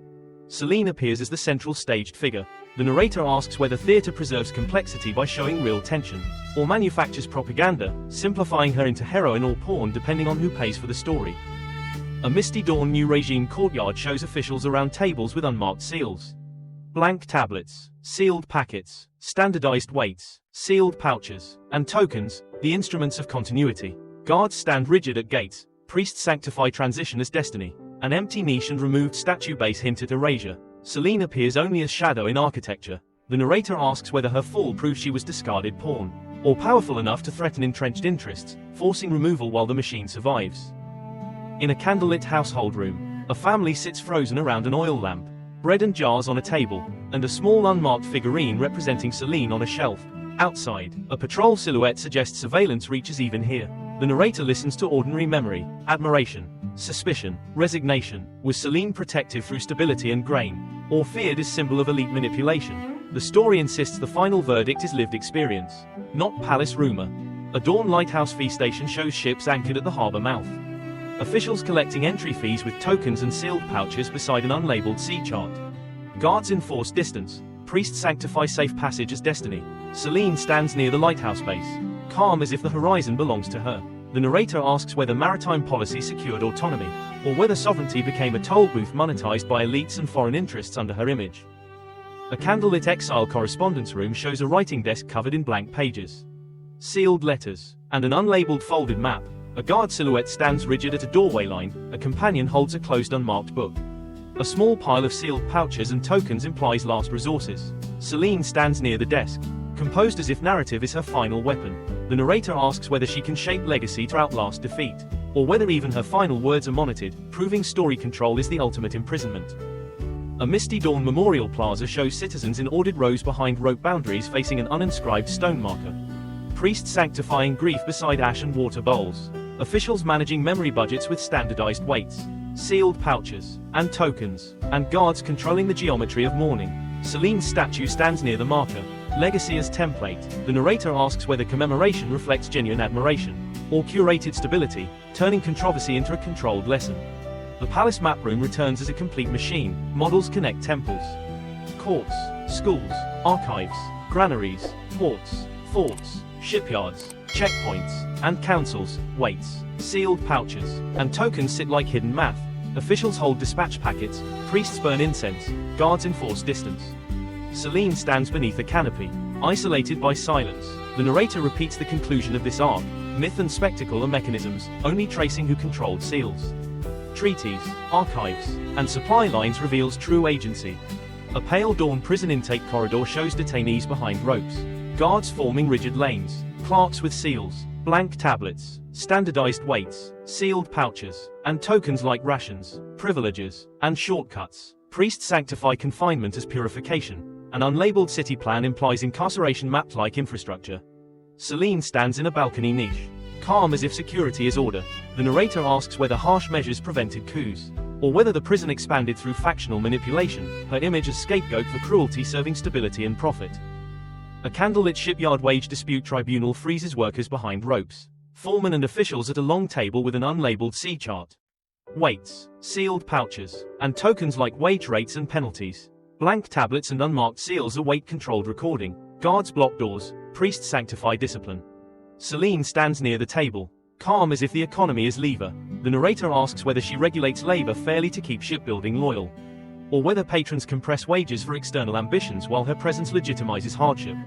Celine appears as the central staged figure. The narrator asks whether theater preserves complexity by showing real tension, or manufactures propaganda, simplifying her into heroine or pawn depending on who pays for the story. A misty dawn new regime courtyard shows officials around tables with unmarked seals. Blank tablets, sealed packets, standardized weights, sealed pouches, and tokens, the instruments of continuity. Guards stand rigid at gates. Priests sanctify transition as destiny. An empty niche and removed statue base hint at erasure. Celine appears only as shadow in architecture. The narrator asks whether her fall proves she was discarded pawn, or powerful enough to threaten entrenched interests, forcing removal while the machine survives. In a candlelit household room, a family sits frozen around an oil lamp, bread and jars on a table, and a small unmarked figurine representing Celine on a shelf. Outside, a patrol silhouette suggests surveillance reaches even here. The narrator listens to ordinary memory, admiration, suspicion, resignation. Was Celine protective through stability and grain, or feared as symbol of elite manipulation? The story insists the final verdict is lived experience, not palace rumor. A Dawn lighthouse fee station shows ships anchored at the harbor mouth. Officials collecting entry fees with tokens and sealed pouches beside an unlabeled sea chart. Guards enforce distance. Priests sanctify safe passage as destiny. Celine stands near the lighthouse base, calm as if the horizon belongs to her. The narrator asks whether maritime policy secured autonomy, or whether sovereignty became a toll booth monetized by elites and foreign interests under her image. A candlelit exile correspondence room shows a writing desk covered in blank pages, sealed letters, and an unlabeled folded map. A guard silhouette stands rigid at a doorway line. A companion holds a closed unmarked book. A small pile of sealed pouches and tokens implies last resources. Celine stands near the desk, composed as if narrative is her final weapon. The narrator asks whether she can shape legacy to outlast defeat, or whether even her final words are monitored, proving story control is the ultimate imprisonment. A misty dawn memorial plaza shows citizens in ordered rows behind rope boundaries facing an uninscribed stone marker. Priests sanctifying grief beside ash and water bowls. Officials managing memory budgets with standardized weights, sealed pouches, and tokens, and guards controlling the geometry of mourning. Celine's statue stands near the marker, legacy as template. The narrator asks whether commemoration reflects genuine admiration, or curated stability, turning controversy into a controlled lesson. The palace map room returns as a complete machine. Models connect temples, courts, schools, archives, granaries, ports, forts, shipyards, checkpoints, and councils. Weights, sealed pouches, and tokens sit like hidden math. Officials hold dispatch packets, priests burn incense, guards enforce distance. Celine stands beneath a canopy, isolated by silence. The narrator repeats the conclusion of this arc. Myth and spectacle are mechanisms, only tracing who controlled seals. Treaties, archives, and supply lines reveals true agency. A pale dawn prison intake corridor shows detainees behind ropes, guards forming rigid lanes, clerks with seals, blank tablets, standardized weights, sealed pouches, and tokens like rations, privileges, and shortcuts. Priests sanctify confinement as purification. An unlabeled city plan implies incarceration mapped like infrastructure. Celine stands in a balcony niche, calm as if security is order. The narrator asks whether harsh measures prevented coups, or whether the prison expanded through factional manipulation, her image as scapegoat for cruelty serving stability and profit. A candlelit shipyard wage dispute tribunal freezes workers behind ropes, foremen and officials at a long table with an unlabeled sea chart. Weights, sealed pouches, and tokens like wage rates and penalties. Blank tablets and unmarked seals await controlled recording. Guards block doors, priests sanctify discipline. Celine stands near the table, calm as if the economy is lever. The narrator asks whether she regulates labor fairly to keep shipbuilding loyal, or whether patrons compress wages for external ambitions while her presence legitimizes hardship.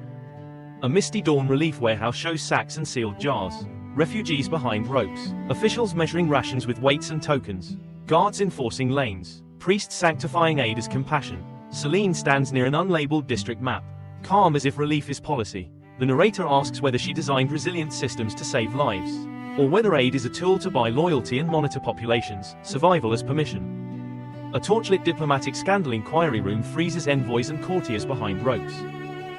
A misty dawn relief warehouse shows sacks and sealed jars, refugees behind ropes, officials measuring rations with weights and tokens, guards enforcing lanes, priests sanctifying aid as compassion. Celine stands near an unlabeled district map, calm as if relief is policy. The narrator asks whether she designed resilient systems to save lives, or whether aid is a tool to buy loyalty and monitor populations, survival as permission. A torchlit diplomatic scandal inquiry room freezes envoys and courtiers behind ropes.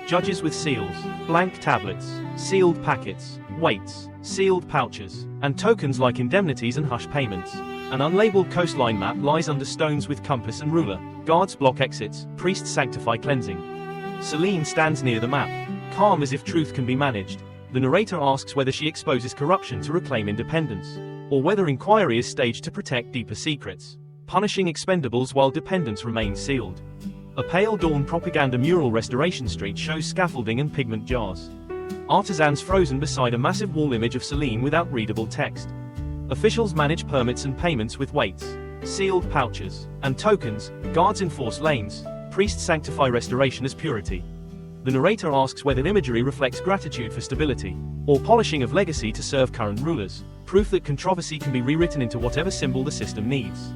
Judges with seals, blank tablets, sealed packets, weights, sealed pouches, and tokens like indemnities and hush payments. An unlabeled coastline map lies under stones with compass and ruler. Guards block exits, priests sanctify cleansing. Celine stands near the map, calm as if truth can be managed. The narrator asks whether she exposes corruption to reclaim independence, or whether inquiry is staged to protect deeper secrets. punishing expendables while dependents remain sealed. A Pale Dawn propaganda mural restoration street shows scaffolding and pigment jars. Artisans frozen beside a massive wall image of Celine without readable text. Officials manage permits and payments with weights, sealed pouches, and tokens. Guards enforce lanes. Priests sanctify restoration as purity. The narrator asks whether imagery reflects gratitude for stability, or polishing of legacy to serve current rulers, proof that controversy can be rewritten into whatever symbol the system needs.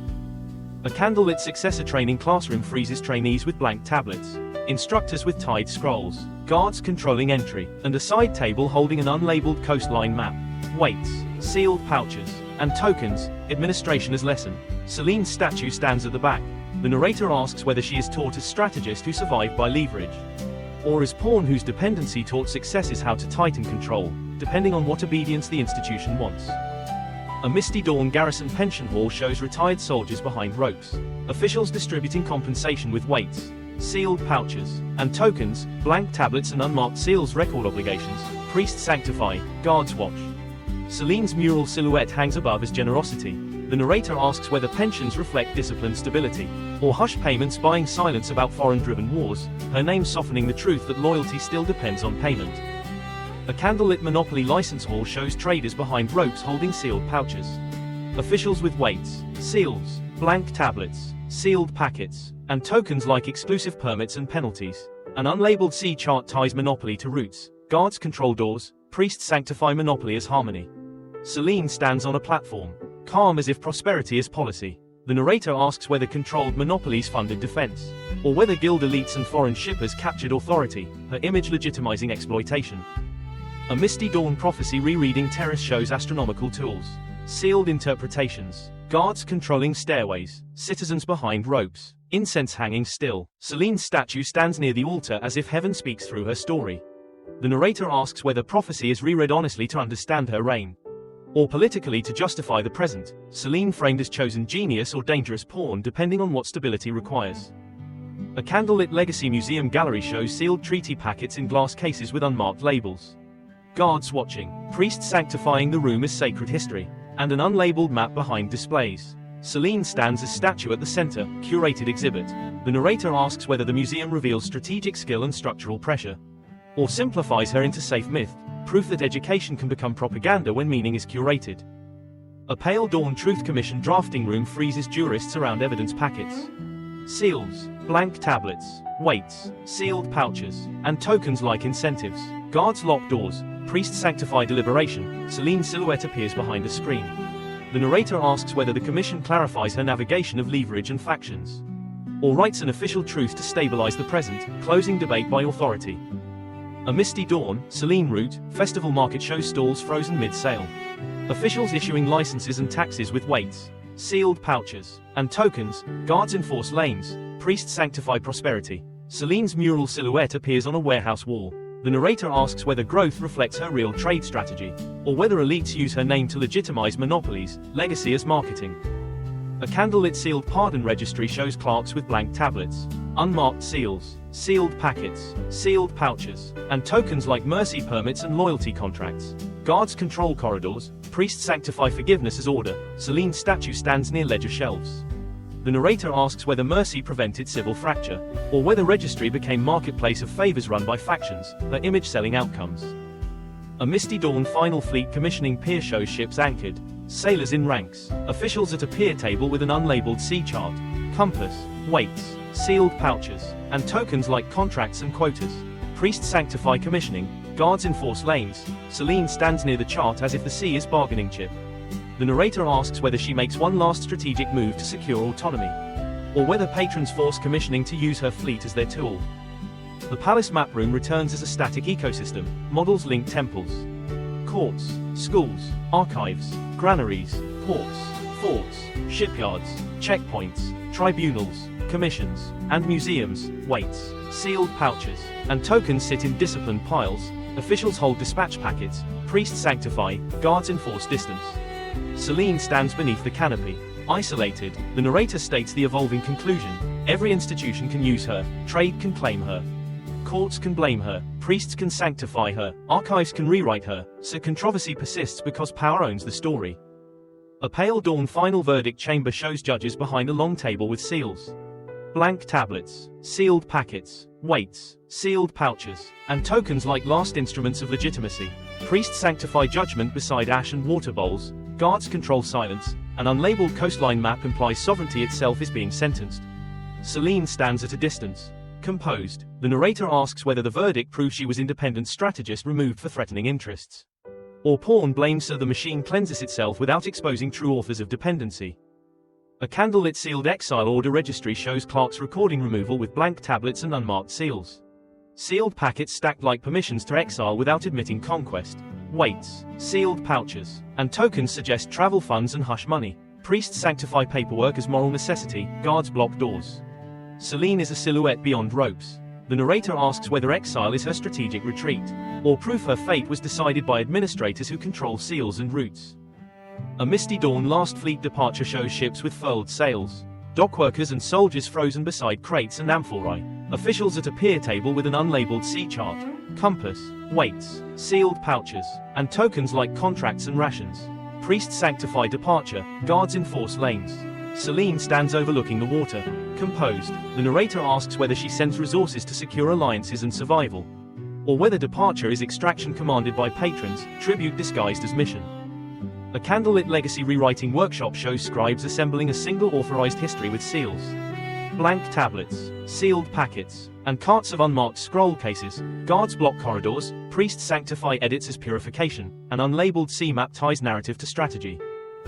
A candlelit successor training classroom freezes trainees with blank tablets, instructors with tied scrolls, guards controlling entry, and a side table holding an unlabeled coastline map. Weights, sealed pouches, and tokens. Administration as lesson. Celine's statue stands at the back. The narrator asks whether she is taught as strategist who survived by leverage, or as pawn whose dependency taught successes how to tighten control, depending on what obedience the institution wants. A Misty Dawn garrison pension hall shows retired soldiers behind ropes, officials distributing compensation with weights, sealed pouches, and tokens. Blank tablets and unmarked seals record obligations. Priests sanctify, guards watch. Celine's mural silhouette hangs above as generosity. The narrator asks whether pensions reflect disciplined stability, or hush payments buying silence about foreign-driven wars, her name softening the truth that loyalty still depends on payment. A candlelit Monopoly license hall shows traders behind ropes holding sealed pouches. Officials with weights, seals, blank tablets, sealed packets, and tokens like exclusive permits and penalties. An unlabeled sea chart ties Monopoly to roots. Guards control doors. Priests sanctify Monopoly as harmony. Celine stands on a platform, calm as if prosperity is policy. The narrator asks whether controlled monopolies funded defense, or whether guild elites and foreign shippers captured authority, her image legitimizing exploitation. A Misty Dawn prophecy rereading terrace shows astronomical tools, sealed interpretations, guards controlling stairways, citizens behind ropes, incense hanging still. Celine's statue stands near the altar as if heaven speaks through her story. The narrator asks whether prophecy is reread honestly to understand her reign, or politically to justify the present. Celine framed as chosen genius or dangerous pawn depending on what stability requires. A candlelit legacy museum gallery shows sealed treaty packets in glass cases with unmarked labels. Guards watching, priests sanctifying the room as sacred history, and an unlabeled map behind displays. Celine stands as statue at the center, curated exhibit. The narrator asks whether the museum reveals strategic skill and structural pressure, or simplifies her into safe myth, proof that education can become propaganda when meaning is curated. A Pale Dawn Truth Commission drafting room freezes jurists around evidence packets. Seals, blank tablets, weights, sealed pouches, and tokens like incentives. Guards lock doors. Priests sanctify deliberation. Celine's silhouette appears behind a screen. The narrator asks whether the commission clarifies her navigation of leverage and factions, or writes an official truth to stabilize the present, closing debate by authority. A Misty Dawn, Celine route, festival market shows stalls frozen mid-sale. Officials issuing licenses and taxes with weights, sealed pouches, and tokens. Guards enforce lanes. Priests sanctify prosperity. Celine's mural silhouette appears on a warehouse wall. The narrator asks whether growth reflects her real trade strategy, or whether elites use her name to legitimize monopolies, legacy as marketing. A candlelit sealed pardon registry shows clerks with blank tablets, unmarked seals, sealed packets, sealed pouches, and tokens like mercy permits and loyalty contracts. Guards control corridors. Priests sanctify forgiveness as order. Celine's statue stands near ledger shelves. The narrator asks whether mercy prevented civil fracture, or whether registry became marketplace of favors run by factions, her image selling outcomes. A Misty Dawn Final Fleet commissioning pier shows ships anchored, sailors in ranks, officials at a pier table with an unlabeled sea chart, compass, weights, sealed pouches, and tokens like contracts and quotas. Priests sanctify commissioning. Guards enforce lanes. Celine stands near the chart as if the sea is bargaining chip. The narrator asks whether she makes one last strategic move to secure autonomy, or whether patrons force commissioning to use her fleet as their tool. The palace map room returns as a static ecosystem. Models link temples, courts, schools, archives, granaries, ports, forts, shipyards, checkpoints, tribunals, commissions, and museums. Weights, sealed pouches, and tokens sit in disciplined piles. Officials hold dispatch packets. Priests sanctify. Guards enforce distance. Celine stands beneath the canopy, isolated. The narrator states the evolving conclusion: every institution can use her, trade can claim her, courts can blame her, priests can sanctify her, archives can rewrite her, so controversy persists because power owns the story. A pale dawn final verdict chamber shows judges behind a long table with seals. Blank tablets, sealed packets, weights, sealed pouches, and tokens like last instruments of legitimacy. Priests sanctify judgment beside ash and water bowls, guards control silence, an unlabeled coastline map implies sovereignty itself is being sentenced. Selene stands at a distance. Composed, the narrator asks whether the verdict proves she was independent strategist removed for threatening interests. Or pawn blames so the machine cleanses itself without exposing true authors of dependency. A candlelit sealed exile order registry shows Clark's recording removal with blank tablets and unmarked seals. Sealed packets stacked like permissions to exile without admitting conquest. Weights, sealed pouches, and tokens suggest travel funds and hush money. Priests sanctify paperwork as moral necessity, guards block doors. Selene is a silhouette beyond ropes. The narrator asks whether exile is her strategic retreat, or proof her fate was decided by administrators who control seals and routes. A misty dawn last fleet departure shows ships with furled sails. Dockworkers and soldiers frozen beside crates and amphorae. Officials at a pier table with an unlabeled sea chart. Compass, weights, sealed pouches, and tokens like contracts and rations. Priests sanctify departure, guards enforce lanes. Selene stands overlooking the water. Composed, the narrator asks whether she sends resources to secure alliances and survival, or whether departure is extraction commanded by patrons, tribute disguised as mission. A candlelit legacy rewriting workshop shows scribes assembling a single authorized history with seals. Blank tablets, sealed packets, and carts of unmarked scroll cases. Guards block corridors, priests sanctify edits as purification, an unlabeled C-map ties narrative to strategy.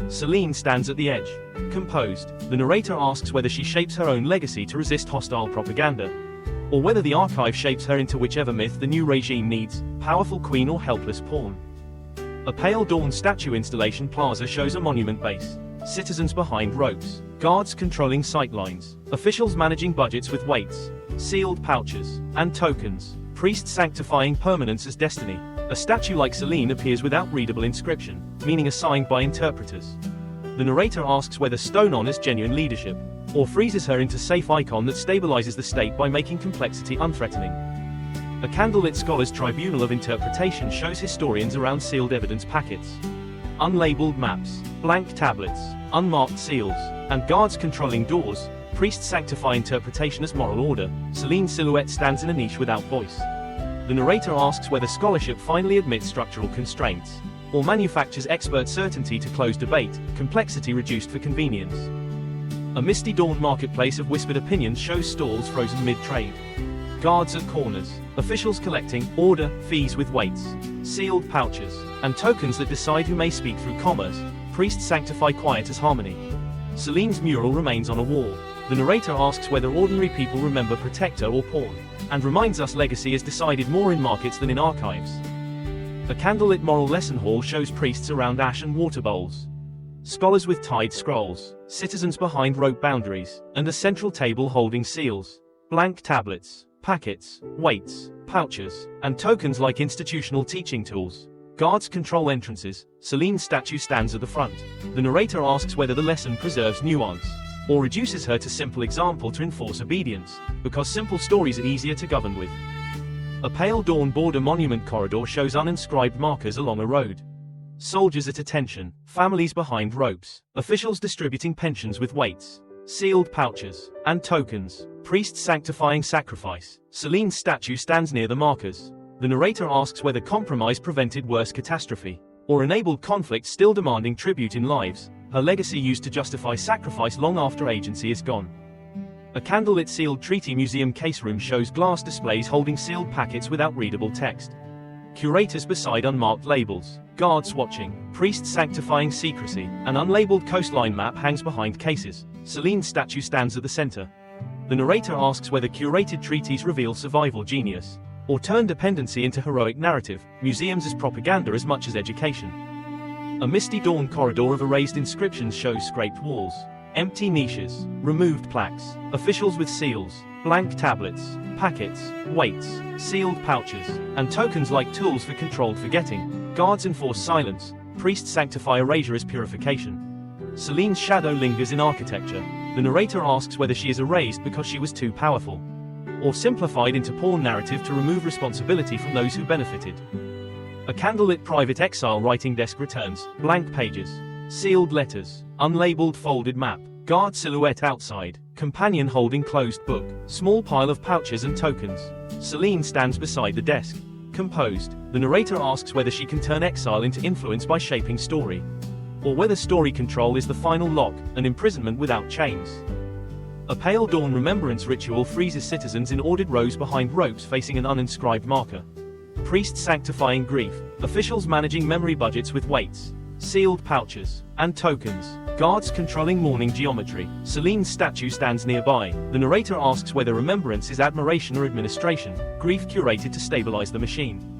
Selene stands at the edge. Composed, the narrator asks whether she shapes her own legacy to resist hostile propaganda, or whether the archive shapes her into whichever myth the new regime needs, powerful queen or helpless pawn. A pale dawn statue installation plaza shows a monument base. Citizens behind ropes, guards controlling sightlines, officials managing budgets with weights, sealed pouches, and tokens, priests sanctifying permanence as destiny. A statue like Selene appears without readable inscription, meaning assigned by interpreters. The narrator asks whether stone honors genuine leadership, or freezes her into safe icon that stabilizes the state by making complexity unthreatening. A candlelit scholars' tribunal of interpretation shows historians around sealed evidence packets. Unlabeled maps, blank tablets, unmarked seals, and guards controlling doors. Priests sanctify interpretation as moral order. Selene's silhouette stands in a niche without voice. The narrator asks whether scholarship finally admits structural constraints, or manufactures expert certainty to close debate, complexity reduced for convenience. A misty dawn marketplace of whispered opinions shows stalls frozen mid-trade. Guards at corners, officials collecting order fees with weights, sealed pouches, and tokens that decide who may speak through commerce. Priests sanctify quiet as harmony. Selene's mural remains on a wall. The narrator asks whether ordinary people remember protector or pawn, and reminds us legacy is decided more in markets than in archives. A candlelit moral lesson hall shows priests around ash and water bowls, scholars with tied scrolls, citizens behind rope boundaries, and a central table holding seals, blank tablets, packets, weights, pouches, and tokens like institutional teaching tools. Guards control entrances. Selene's statue stands at the front. The narrator asks whether the lesson preserves nuance, or reduces her to simple example to enforce obedience, because simple stories are easier to govern with. A pale dawn border monument corridor shows uninscribed markers along a road. Soldiers at attention, families behind ropes, officials distributing pensions with weights, sealed pouches, and tokens, priests sanctifying sacrifice. Selene's statue stands near the markers. The narrator asks whether compromise prevented worse catastrophe, or enabled conflict still demanding tribute in lives, her legacy used to justify sacrifice long after agency is gone. A candlelit sealed treaty museum case room shows glass displays holding sealed packets without readable text. Curators beside unmarked labels, guards watching, priests sanctifying secrecy. An unlabeled coastline map hangs behind cases. Selene's statue stands at the center. The narrator asks whether curated treaties reveal survival genius, or turn dependency into heroic narrative, museums as propaganda as much as education. A misty dawn corridor of erased inscriptions shows scraped walls, empty niches, removed plaques, officials with seals, blank tablets, packets, weights, sealed pouches, and tokens like tools for controlled forgetting. Guards enforce silence. Priests sanctify erasure as purification. Selene's shadow lingers in architecture. The narrator asks whether she is erased because she was too powerful, or simplified into pawn narrative to remove responsibility from those who benefited. A candlelit private exile writing desk returns, blank pages. sealed letters, unlabeled folded map, guard silhouette outside, companion holding closed book, small pile of pouches and tokens. Celine stands beside the desk, composed. The narrator asks whether she can turn exile into influence by shaping story, or whether story control is the final lock, an imprisonment without chains. A pale dawn remembrance ritual freezes citizens in ordered rows behind ropes facing an uninscribed marker. Priests sanctifying grief, officials managing memory budgets with weights, sealed pouches, and tokens. Guards controlling mourning geometry. Celine's statue stands nearby. The narrator asks whether remembrance is admiration or administration, grief curated to stabilize the machine.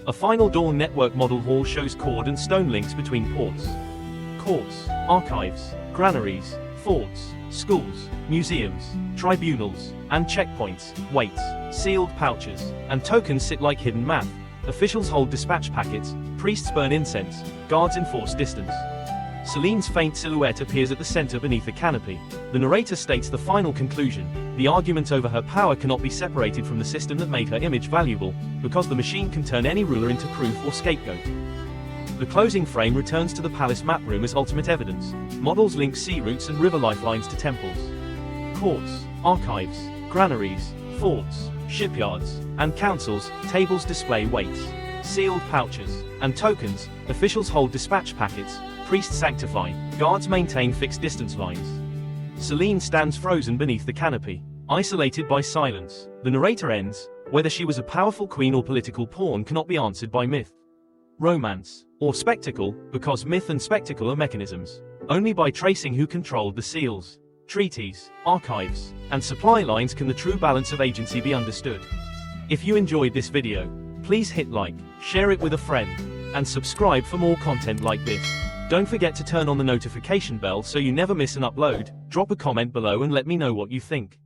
A Final Dawn network model hall shows cord and stone links between ports, courts, archives, granaries, forts, schools, museums, tribunals, and checkpoints. Weights, sealed pouches, and tokens sit like hidden math. Officials hold dispatch packets, priests burn incense, guards enforce distance. Celine's faint silhouette appears at the center beneath a canopy. The narrator states the final conclusion: the argument over her power cannot be separated from the system that made her image valuable, because the machine can turn any ruler into proof or scapegoat. The closing frame returns to the palace map room as ultimate evidence. Models link sea routes and river lifelines to temples, courts, archives, granaries, forts, shipyards, and councils. Tables display weights, sealed pouches, and tokens. Officials hold dispatch packets, priests sanctify, guards maintain fixed distance lines. Celine stands frozen beneath the canopy, isolated by silence. The narrator ends: whether she was a powerful queen or political pawn cannot be answered by myth, romance, or spectacle, because myth and spectacle are mechanisms. Only by tracing who controlled the seals, treaties, archives, and supply lines can the true balance of agency be understood. If you enjoyed this video, please hit like, share it with a friend, and subscribe for more content like this. Don't forget to turn on the notification bell so you never miss an upload. Drop a comment below and let me know what you think.